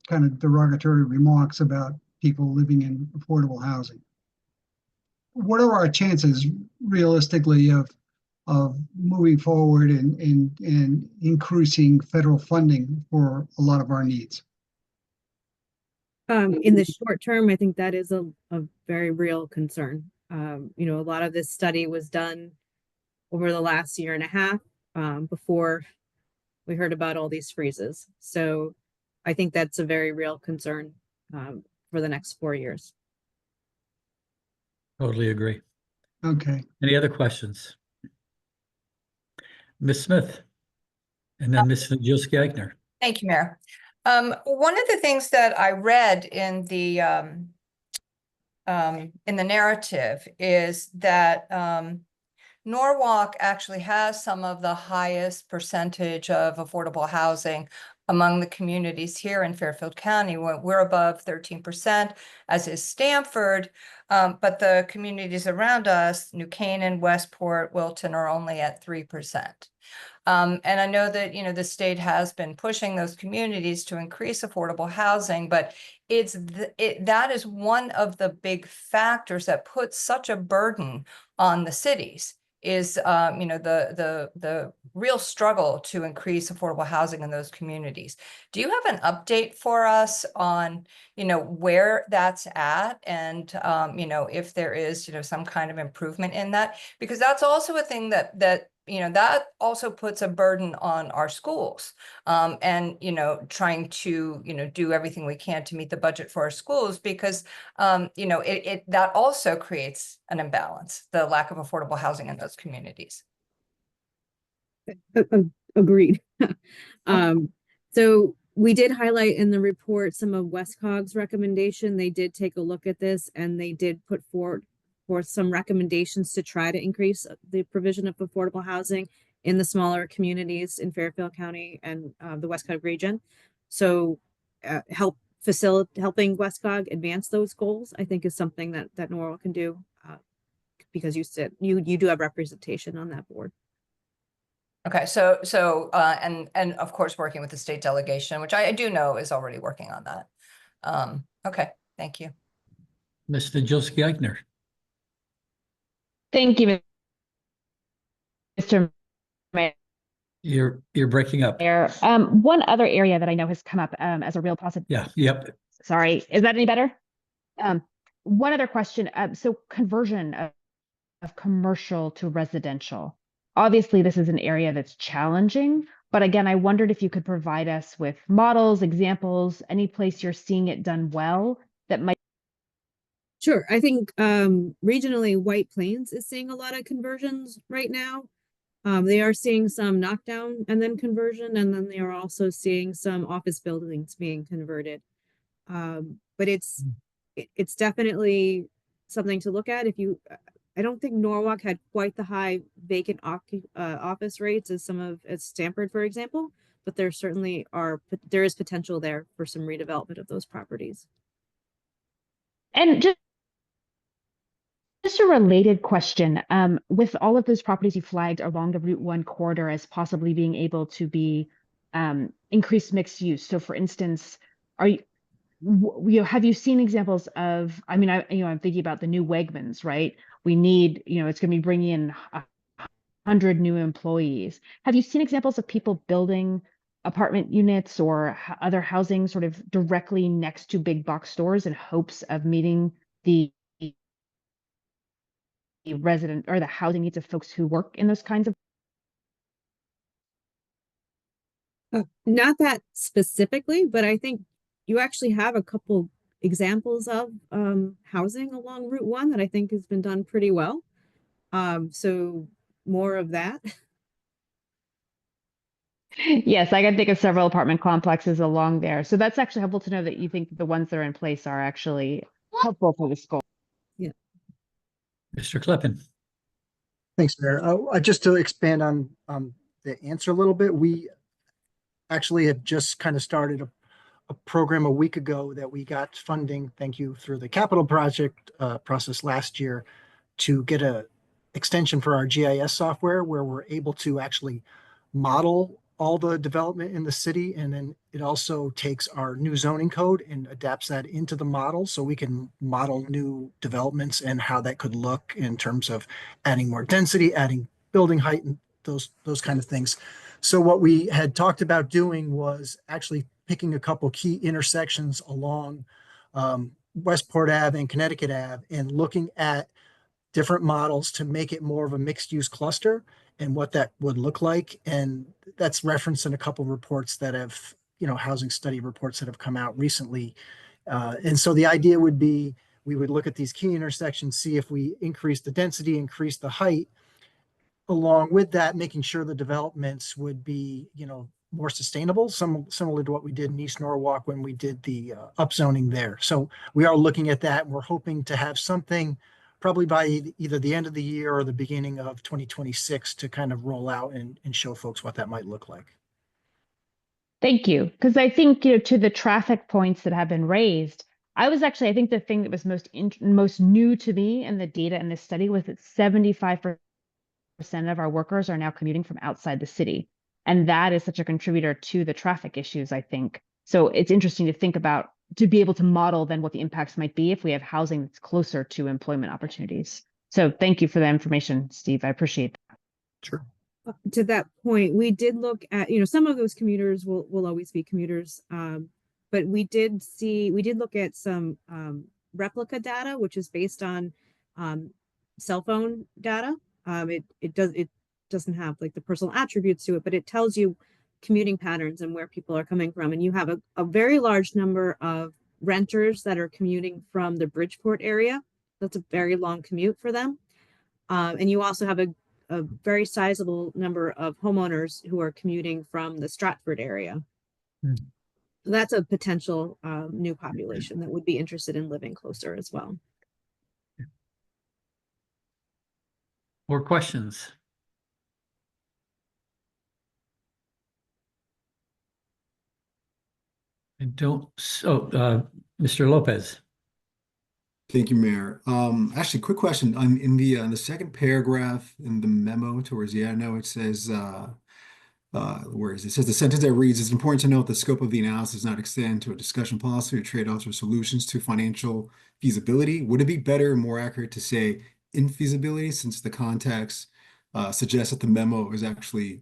kind of derogatory remarks about people living in affordable housing. What are our chances realistically of moving forward and increasing federal funding for a lot of our needs? In the short term, I think that is a very real concern. A lot of this study was done over the last year and a half before we heard about all these freezes. So I think that's a very real concern. for the next 4 years. Totally agree. Okay. Any other questions? Ms. Smith? And then Ms. Najilski-Eichner. Thank you, Mayor. One of the things that I read in the narrative is that Norwalk actually has some of the highest percentage of affordable housing among the communities here in Fairfield County. We're above 13%, as is Stamford, but the communities around us, New Canaan, Westport, Wilton, are only at 3%. And I know that, the state has been pushing those communities to increase affordable housing, but that is one of the big factors that puts such a burden on the cities is, the real struggle to increase affordable housing in those communities. Do you have an update for us on, where that's at and, if there is, some kind of improvement in that? Because that's also a thing that also puts a burden on our schools, and, trying to, do everything we can to meet the budget for our schools because, that also creates an imbalance, the lack of affordable housing in those communities. Agreed. So we did highlight in the report some of WestCog's recommendation. They did take a look at this and they did put forth some recommendations to try to increase the provision of affordable housing in the smaller communities in Fairfield County and the WestCog region. So helping WestCog advance those goals, I think, is something that Norwalk can do because you do have representation on that board. Okay, so and of course working with the state delegation, which I do know is already working on that. Okay, thank you. Ms. Najilski-Eichner. Thank you, Mr. Mayor. You're breaking up. One other area that I know has come up as a real positive. Yeah, yep. Sorry, is that any better? One other question. So conversion of commercial to residential. Obviously, this is an area that's challenging, but again, I wondered if you could provide us with models, examples, any place you're seeing it done well that might. Sure. I think regionally, White Plains is seeing a lot of conversions right now. They are seeing some knockdown and then conversion, and then they are also seeing some office buildings being converted. But it's definitely something to look at. I don't think Norwalk had quite the high vacant office rates as as Stamford, for example, but there certainly there is potential there for some redevelopment of those properties. And just a related question, with all of those properties you flagged along the Route 1 corridor as possibly being able to be increased mixed use. So for instance, have you seen examples of, I'm thinking about the new Wegmans, right? We need, it's going to be bringing in 100 new employees. Have you seen examples of people building apartment units or other housing sort of directly next to big box stores in hopes of meeting the resident or the housing needs of folks who work in those kinds of? Not that specifically, but I think you actually have a couple examples of housing along Route 1 that I think has been done pretty well. So more of that. Yes, I can think of several apartment complexes along there. So that's actually helpful to know that you think the ones that are in place are actually helpful for the school. Yeah. Mr. Kleppen. Thanks, Mayor. Just to expand on the answer a little bit, we actually have just kind of started a program a week ago that we got funding, thank you, through the capital project process last year to get a extension for our GIS software where we're able to actually model all the development in the city. And then it also takes our new zoning code and adapts that into the model so we can model new developments and how that could look in terms of adding more density, adding building height, and those kind of things. So what we had talked about doing was actually picking a couple key intersections along Westport Ave and Connecticut Ave and looking at different models to make it more of a mixed use cluster and what that would look like. And that's referenced in a couple reports that have, housing study reports that have come out recently. And so the idea would be, we would look at these key intersections, see if we increase the density, increase the height. Along with that, making sure the developments would be, more sustainable, similar to what we did in East Norwalk when we did the upzoning there. So we are looking at that, and we're hoping to have something probably by either the end of the year or the beginning of 2026 to kind of roll out and show folks what that might look like. Thank you. Because I think, to the traffic points that have been raised, I think the thing that was most new to me in the data in this study was that 75% of our workers are now commuting from outside the city. And that is such a contributor to the traffic issues, I think. So it's interesting to think about, to be able to model then what the impacts might be if we have housing that's closer to employment opportunities. So thank you for that information, Steve. I appreciate that. Sure. To that point, we did look at, some of those commuters will always be commuters. But we did look at some replica data, which is based on cell phone data. It doesn't have like the personal attributes to it, but it tells you commuting patterns and where people are coming from. And you have a very large number of renters that are commuting from the Bridgeport area. That's a very long commute for them. And you also have a very sizable number of homeowners who are commuting from the Stratford area. So that's a potential new population that would be interested in living closer as well. More questions? I don't, Mr. Lopez. Thank you, Mayor. Actually, quick question. In the second paragraph in the memo towards the end, it says, where is it? It says the sentence that reads, "It's important to note the scope of the analysis does not extend to a discussion policy or trade-offs or solutions to financial feasibility." Would it be better and more accurate to say infeasibility, since the context suggests that the memo is actually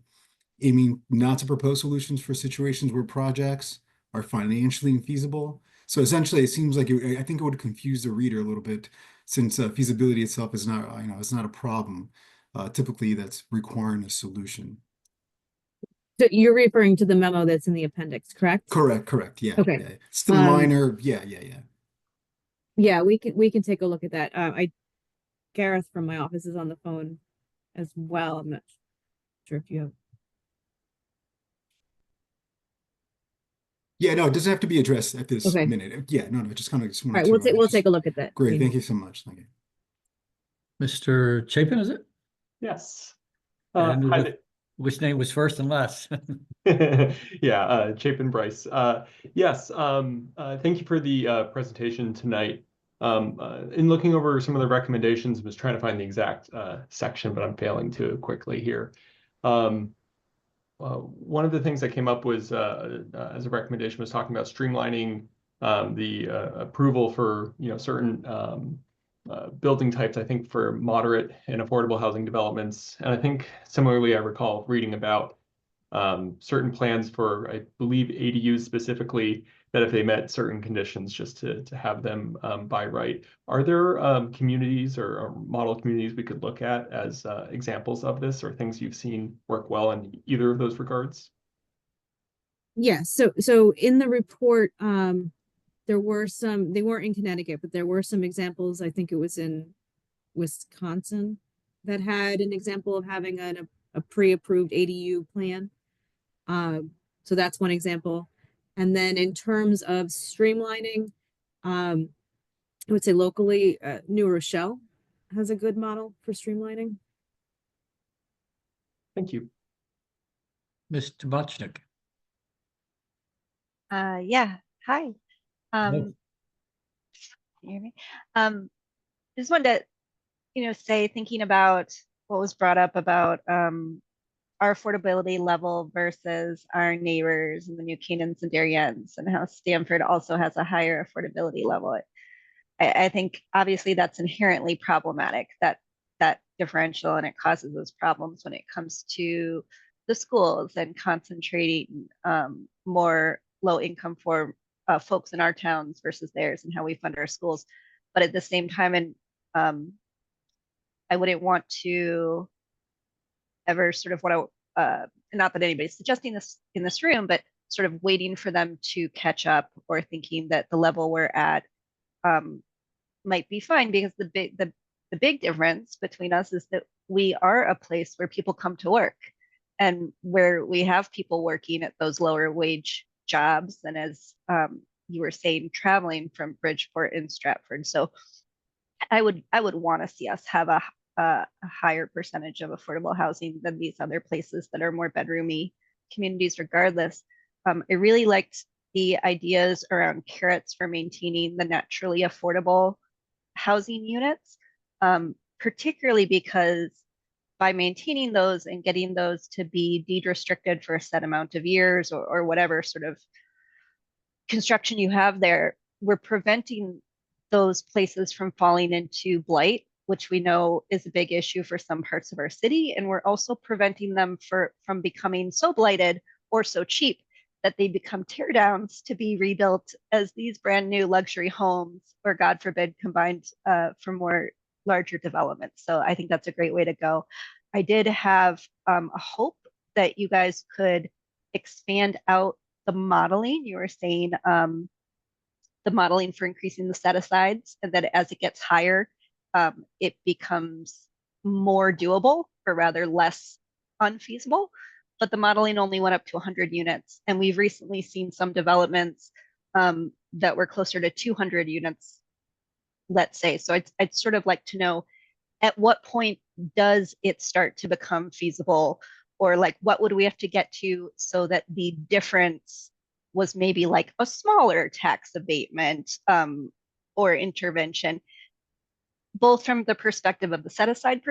aiming not to propose solutions for situations where projects are financially infeasible? So essentially, it seems like I think it would confuse the reader a little bit, since feasibility itself is not, it's not a problem. Typically, that's requiring a solution. So you're referring to the memo that's in the appendix, correct? Correct. Yeah. Okay. Yeah. It's the minor. Yeah. Yeah, we can take a look at that. Gareth from my office is on the phone as well. I'm not sure if you have. Yeah, no, it doesn't have to be addressed at this Okay. minute. Yeah, no, just kind of All right, we'll take a look at that. Great, thank you so much. Thank you. Mr. Chapin, is it? Yes. And Hi which name was first and last? Yeah, Chapin Bryce. Yes, thank you for the presentation tonight. In looking over some of the recommendations, I was trying to find the exact section, but I'm failing to quickly here. One of the things that came up was, as a recommendation, was talking about streamlining the approval for certain building types, I think for moderate and affordable housing developments. And I think similarly, I recall reading about certain plans for, I believe, ADUs specifically, that if they met certain conditions, just to have them by right. Are there communities or model communities we could look at as examples of this, or things you've seen work well in either of those regards? Yes. So in the report, there were some, they weren't in Connecticut, but there were some examples. I think it was in Wisconsin that had an example of having a pre-approved ADU plan. So that's one example. And then in terms of streamlining, I would say locally, New Rochelle has a good model for streamlining. Thank you. Mr. Bochnik. Yeah, hi. Can you hear me? Just wanted to, say, thinking about what was brought up about our affordability level versus our neighbors and the New Canaans and Dariens, and how Stamford also has a higher affordability level. I think obviously that's inherently problematic, that differential, and it causes those problems when it comes to the schools and concentrating more low income for folks in our towns versus theirs, and how we fund our schools. But at the same time, and I wouldn't want to ever sort of not that anybody's suggesting this in this room, but sort of waiting for them to catch up or thinking that the level we're at might be fine, because the big difference between us is that we are a place where people come to work and where we have people working at those lower wage jobs. And as you were saying, traveling from Bridgeport and Stratford. So I would want to see us have a higher percentage of affordable housing than these other places that are more bedroomy communities regardless. I really liked the ideas around carrots for maintaining the naturally affordable housing units, particularly because by maintaining those and getting those to be deed restricted for a set amount of years, or whatever sort of construction you have there, we're preventing those places from falling into blight, which we know is a big issue for some parts of our city. And we're also preventing them from becoming so blighted or so cheap that they become tear downs to be rebuilt as these brand new luxury homes, or God forbid, combined for more larger developments. So I think that's a great way to go. I did have a hope that you guys could expand out the modeling. You were saying the modeling for increasing the set-asides, and that as it gets higher, it becomes more doable, or rather less unfeasible. But the modeling only went up to 100 units. And we've recently seen some developments that were closer to 200 units, let's say. So I'd sort of like to know, at what point does it start to become feasible? Or like, what would we have to get to so that the difference was maybe like a smaller tax abatement or intervention, both from the perspective of the set-aside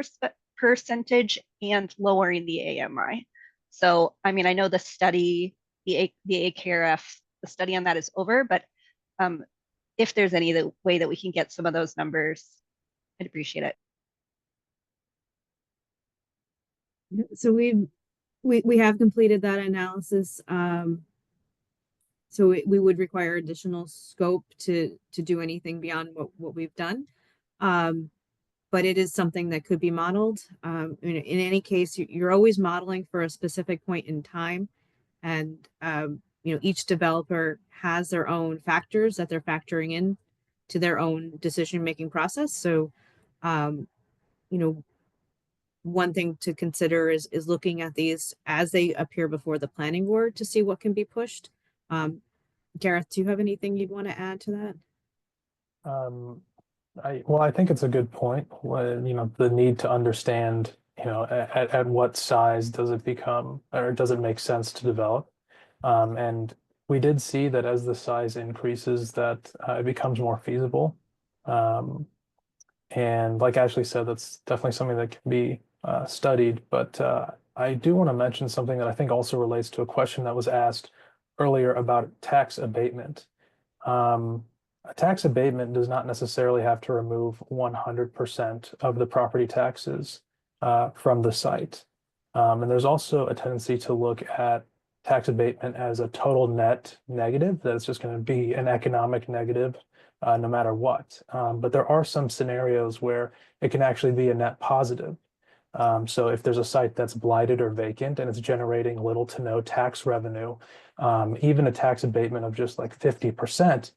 percentage and lowering the AMI? So, I mean, I know the study, the AKRF, the study on that is over, but if there's any way that we can get some of those numbers, I'd appreciate it. So we have completed that analysis. So we would require additional scope to do anything beyond what we've done. But it is something that could be modeled. In any case, you're always modeling for a specific point in time. And, each developer has their own factors that they're factoring in to their own decision-making process. So, one thing to consider is looking at these as they appear before the planning board to see what can be pushed. Gareth, do you have anything you'd want to add to that? I think it's a good point. When, the need to understand, at what size does it become, or does it make sense to develop? And we did see that as the size increases, that it becomes more feasible. And like Ashley said, that's definitely something that can be studied. But I do want to mention something that I think also relates to a question that was asked earlier about tax abatement. A tax abatement does not necessarily have to remove 100% of the property taxes from the site. And there's also a tendency to look at tax abatement as a total net negative, that it's just going to be an economic negative no matter what. But there are some scenarios where it can actually be a net positive. So if there's a site that's blighted or vacant and it's generating little to no tax revenue, even a tax abatement of just like 50%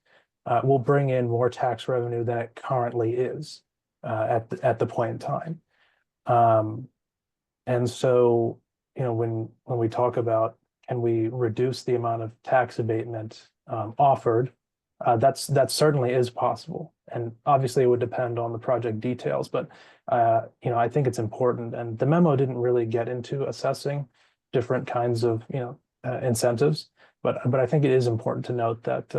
will bring in more tax revenue than it currently is at the point in time. And so, when we talk about, can we reduce the amount of tax abatement offered, that certainly is possible. And obviously it would depend on the project details, but I think it's important. And the memo didn't really get into assessing different kinds of incentives, but I think it is important to note that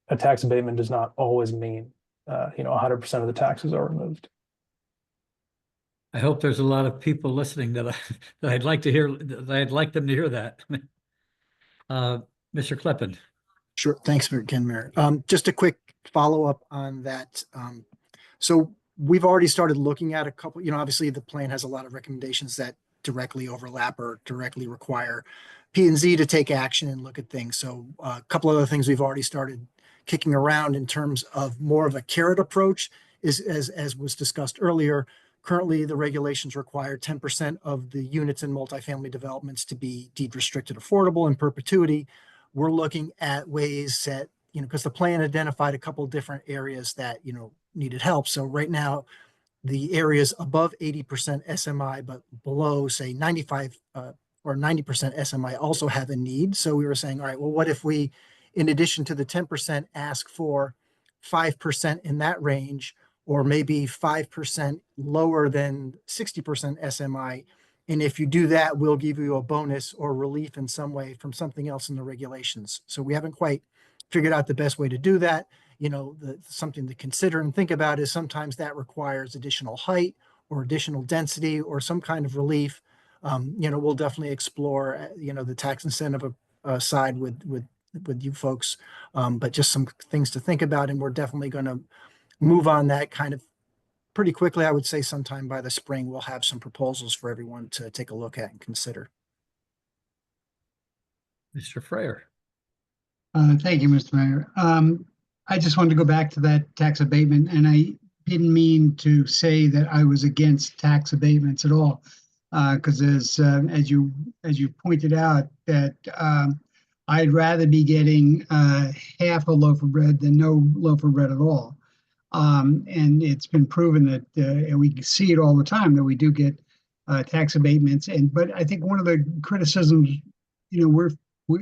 a tax abatement does not always mean 100% of the taxes are removed. I hope there's a lot of people listening that I'd like to hear, that I'd like them to hear that. Mr. Kleppen. Sure. Thanks again, Mayor. Just a quick follow-up on that. So we've already started looking at a couple, obviously the plan has a lot of recommendations that directly overlap or directly require P&Z to take action and look at things. So a couple other things we've already started kicking around in terms of more of a carrot approach is, as was discussed earlier, currently the regulations require 10% of the units in multifamily developments to be deed restricted affordable in perpetuity. we're looking at ways that, because the plan identified a couple different areas that, needed help. So right now, the areas above 80% SMI, but below, say, 95 or 90% SMI also have a need. So we were saying, all right, well, what if we, in addition to the 10%, ask for 5% in that range, or maybe 5% lower than 60% SMI? And if you do that, we'll give you a bonus or relief in some way from something else in the regulations. So we haven't quite figured out the best way to do that. Something to consider and think about is sometimes that requires additional height or additional density or some kind of relief. We'll definitely explore, the tax incentive side with you folks, but just some things to think about. And we're definitely going to move on that kind of pretty quickly. I would say sometime by the spring, we'll have some proposals for everyone to take a look at and consider. Mr. Freyer. Thank you, Mr. Mayor. I just wanted to go back to that tax abatement, and I didn't mean to say that I was against tax abatements at all, because as you pointed out, that I'd rather be getting half a loaf of bread than no loaf of bread at all. And it's been proven that, and we see it all the time, that we do get tax abatements. But I think one of the criticisms,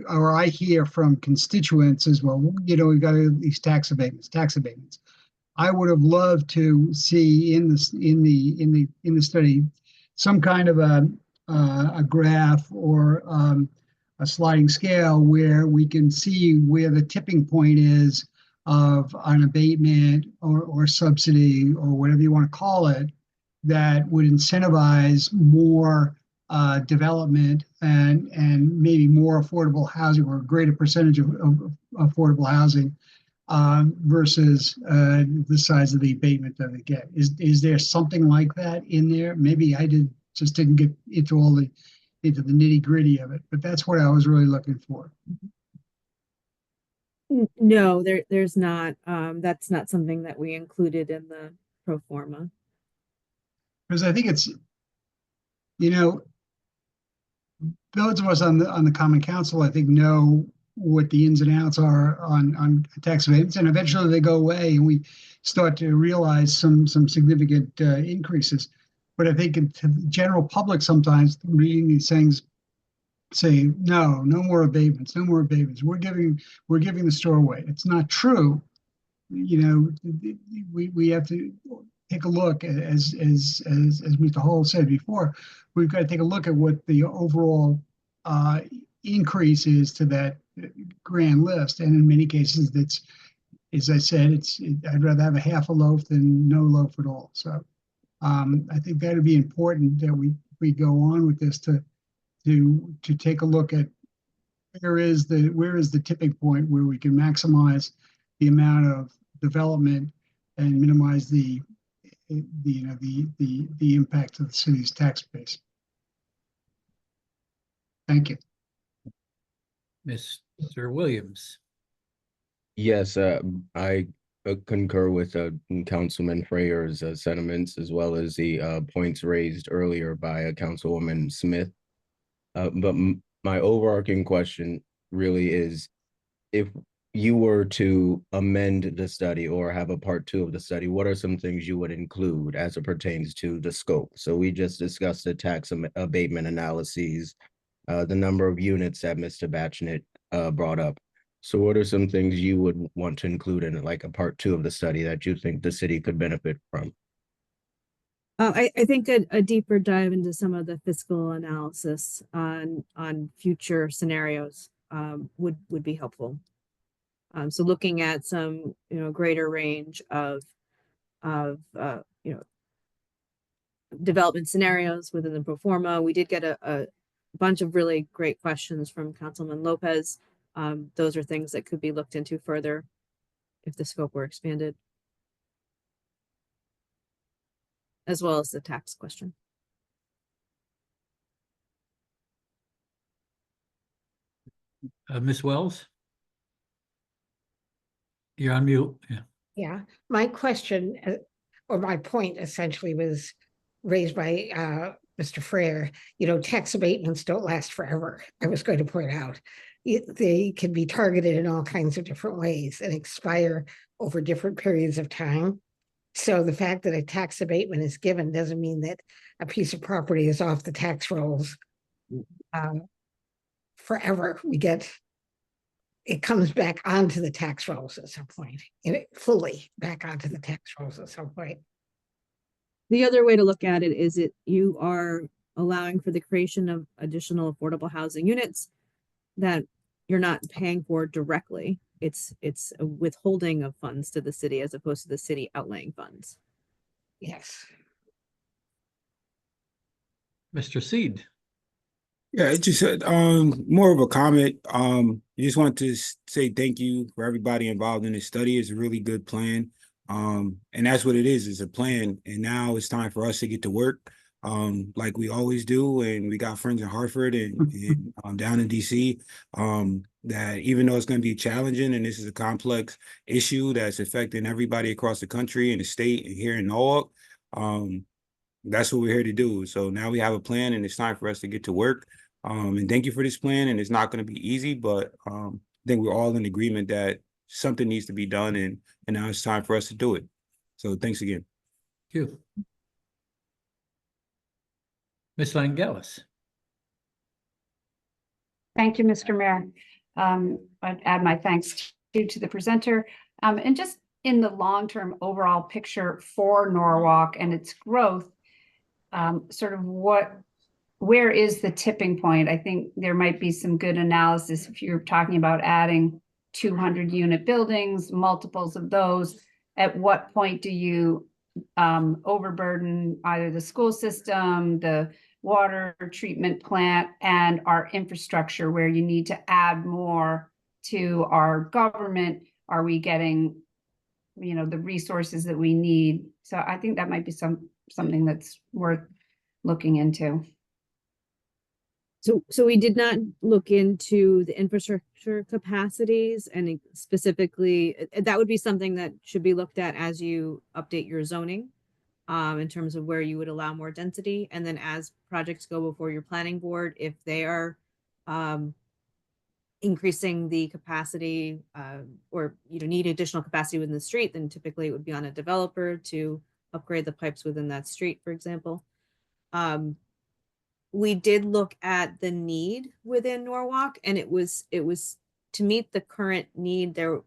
or I hear from constituents as well, we've got these tax abatements. I would have loved to see in the study some kind of a graph or a sliding scale where we can see where the tipping point is of an abatement or subsidy or whatever you want to call it, that would incentivize more development and maybe more affordable housing, or a greater percentage of affordable housing versus the size of the abatement that they get. Is there something like that in there? Maybe I just didn't get into the nitty gritty of it, but that's what I was really looking for. No, there's not. That's not something that we included in the pro forma. Because I think it's, those of us on the Common Council, I think, know what the ins and outs are on tax abatements, and eventually they go away, and we start to realize some significant increases. But I think to the general public, sometimes reading these things, say no more abatements, no more abatements. We're giving the store away. It's not true. We have to take a look, as Mr. Hall said before. We've got to take a look at what the overall increase is to that grand list, and in many cases, that's, as I said, I'd rather have a half a loaf than no loaf at all. So I think that would be important that we go on with this to take a look at where is the tipping point where we can maximize the amount of development and minimize the impact of the city's tax base. Thank you. Mr. Williams. Yes, I concur with Councilman Freyer's sentiments, as well as the points raised earlier by Councilwoman Smith. But my overarching question really is, if you were to amend the study or have a part 2 of the study, what are some things you would include as it pertains to the scope? So we just discussed the tax abatement analyses, the number of units that Mr. Batchnett brought up. So what are some things you would want to include in like a part 2 of the study that you think the city could benefit from? I think a deeper dive into some of the fiscal analysis on future scenarios would be helpful. So looking at some greater range of development scenarios within the pro forma. We did get a bunch of really great questions from Councilman Lopez. Those are things that could be looked into further if the scope were expanded, as well as the tax question. Ms. Wells? You're on mute. Yeah. Yeah, my question or my point essentially was raised by Mr. Freyer. Tax abatements don't last forever. I was going to point out they can be targeted in all kinds of different ways and expire over different periods of time. So the fact that a tax abatement is given doesn't mean that a piece of property is off the tax rolls forever. It comes back onto the tax rolls at some point, fully back onto the tax rolls at some point. The other way to look at it is you are allowing for the creation of additional affordable housing units that you're not paying for directly. It's a withholding of funds to the city as opposed to the city outlaying funds. Yes. Mr. Seed. Yeah, it just more of a comment. I just want to say thank you for everybody involved in this study. It's a really good plan. And that's what it is. It's a plan. And now it's time for us to get to work. Like we always do. And we got friends in Hartford and down in DC. That even though it's going to be challenging and this is a complex issue that's affecting everybody across the country and the state and here in Norwalk, that's what we're here to do. So now we have a plan and it's time for us to get to work. And thank you for this plan. And it's not going to be easy, but I think we're all in agreement that something needs to be done and now it's time for us to do it. So thanks again. Thank you. Ms. Langelis. Thank you, Mr. Mayor. I'd add my thanks to the presenter. And just in the long-term overall picture for Norwalk and its growth, sort of where is the tipping point? I think there might be some good analysis if you're talking about adding 200 unit buildings, multiples of those. At what point do you overburden either the school system, the water treatment plant, and our infrastructure where you need to add more to our government? Are we getting, the resources that we need? So I think that might be something that's worth looking into. So we did not look into the infrastructure capacities, and specifically that would be something that should be looked at as you update your zoning in terms of where you would allow more density. And then as projects go before your planning board, if they are increasing the capacity or need additional capacity within the street, then typically it would be on a developer to upgrade the pipes within that street, for example. We did look at the need within Norwalk, and it was to meet the current need. There,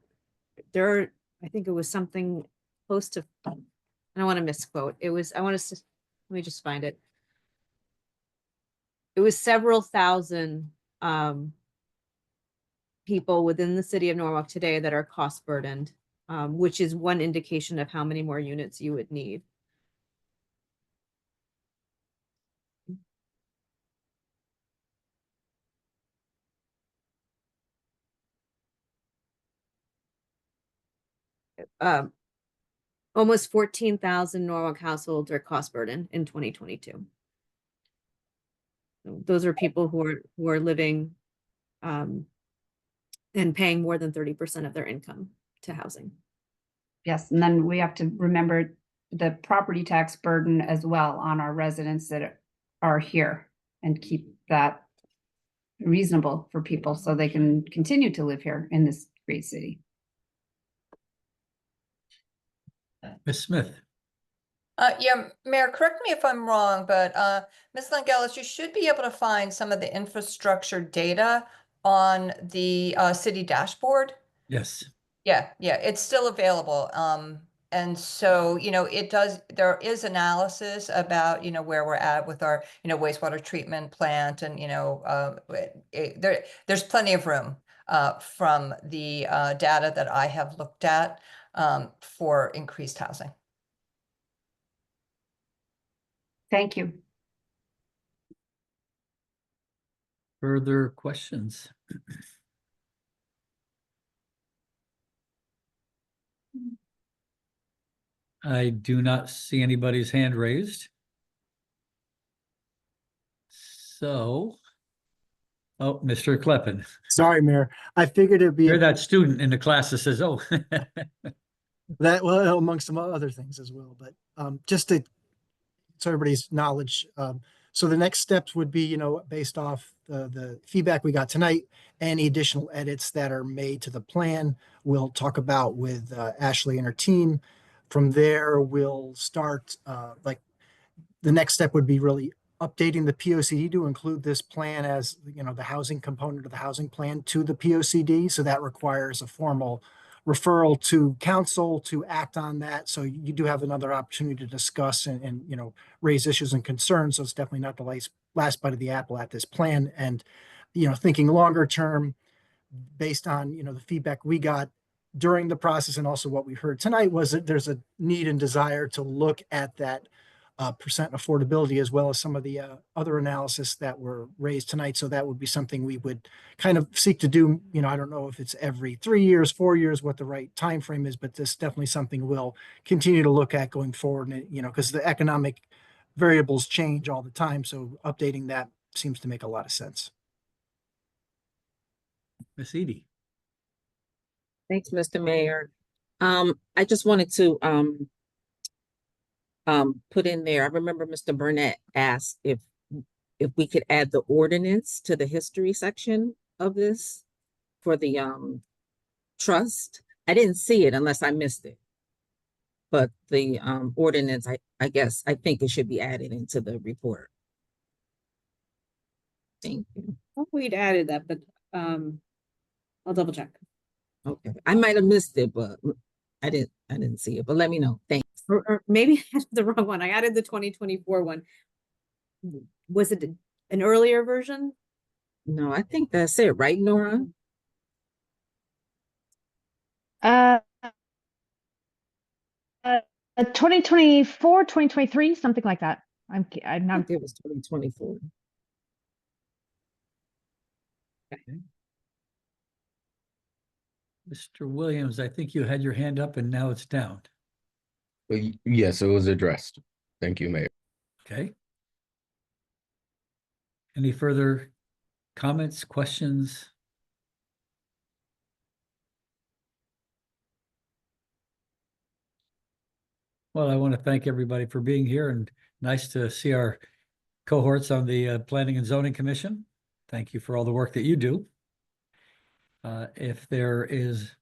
I think it was something close to, I don't want to misquote. It was, let me just find it. It was several thousand people within the city of Norwalk today that are cost burdened, which is one indication of how many more units you would need. Almost 14,000 Norwalk households are cost burdened in 2022. So those are people who are living and paying more than 30% of their income to housing. Yes, and then we have to remember the property tax burden as well on our residents that are here and keep that reasonable for people so they can continue to live here in this great city. Ms. Smith. Yeah, Mayor, correct me if I'm wrong, but Ms. Langelis, you should be able to find some of the infrastructure data on the city dashboard. Yes. Yeah, it's still available. And so, there is analysis about, where we're at with our, wastewater treatment plant and, there's plenty of room from the data that I have looked at for increased housing. Thank you. Further questions? I do not see anybody's hand raised. So, oh, Mr. Kleppen. Sorry, Mayor. I figured it'd be You're that student in the class that says, oh. that, well, amongst some other things as well, but just so everybody's knowledge. So the next steps would be, you know, based off the feedback we got tonight, any additional edits that are made to the plan, we'll talk about with Ashley and her team. From there, we'll start, like, the next step would be really updating the POCD to include this plan as, you know, the housing component of the housing plan to the POCD. So that requires a formal referral to council to act on that. So you do have another opportunity to discuss and you know, raise issues and concerns. So it's definitely not the last bite of the apple at this plan. And, you know, thinking longer term, based on, you know, the feedback we got during the process and also what we heard tonight, was that there's a need and desire to look at that percent affordability, as well as some of the other analysis that were raised tonight. So that would be something we would kind of seek to do. You know, I don't know if it's every 3 years, 4 years, what the right time frame is, but this is definitely something we'll continue to look at going forward. And, you know, because the economic variables change all the time. So updating that seems to make a lot of sense. Ms. Edie. Thanks, Mr. Mayor. I just wanted to put in there, I remember Mr. Burnett asked if we could add the ordinance to the history section of this for the trust. I didn't see it unless I missed it. But the ordinance, I guess, I think it should be added into the report. Thank you. I thought we'd added that, but I'll double check. Okay, I might have missed it, but I didn't see it, but let me know. Thanks. Or maybe I added the wrong one. I added the 2024 one. Was it an earlier version? No, I think that's it, right, Nora? 2024, 2023, something like that. I'm I not. think it was 2024. Mr. Williams, I think you had your hand up and now it's down. Yes, it was addressed. Thank you, Mayor. Okay. Any further comments, questions? Well, I want to thank everybody for being here, and nice to see our cohorts on the Planning and Zoning Commission. Thank you for all the work that you do. If there is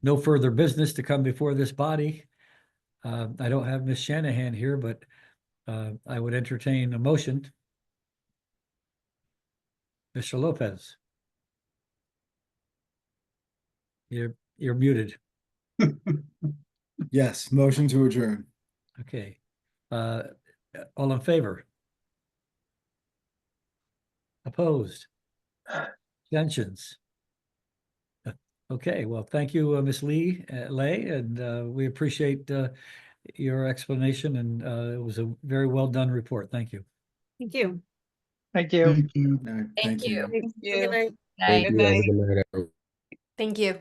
no further business to come before this body, I don't have Ms. Shanahan here, but I would entertain a motion. Mr. Lopez. You're muted. Yes, motion to adjourn. Okay. All in favor? Opposed? Abstentions? Okay, well, thank you, Ms. Lay, and we appreciate your explanation, and it was a very well done report. Thank you. Thank you. Thank you. Thank you. Thank you. Thank you. Good night. Thank you. Have a good night, everyone. Thank you.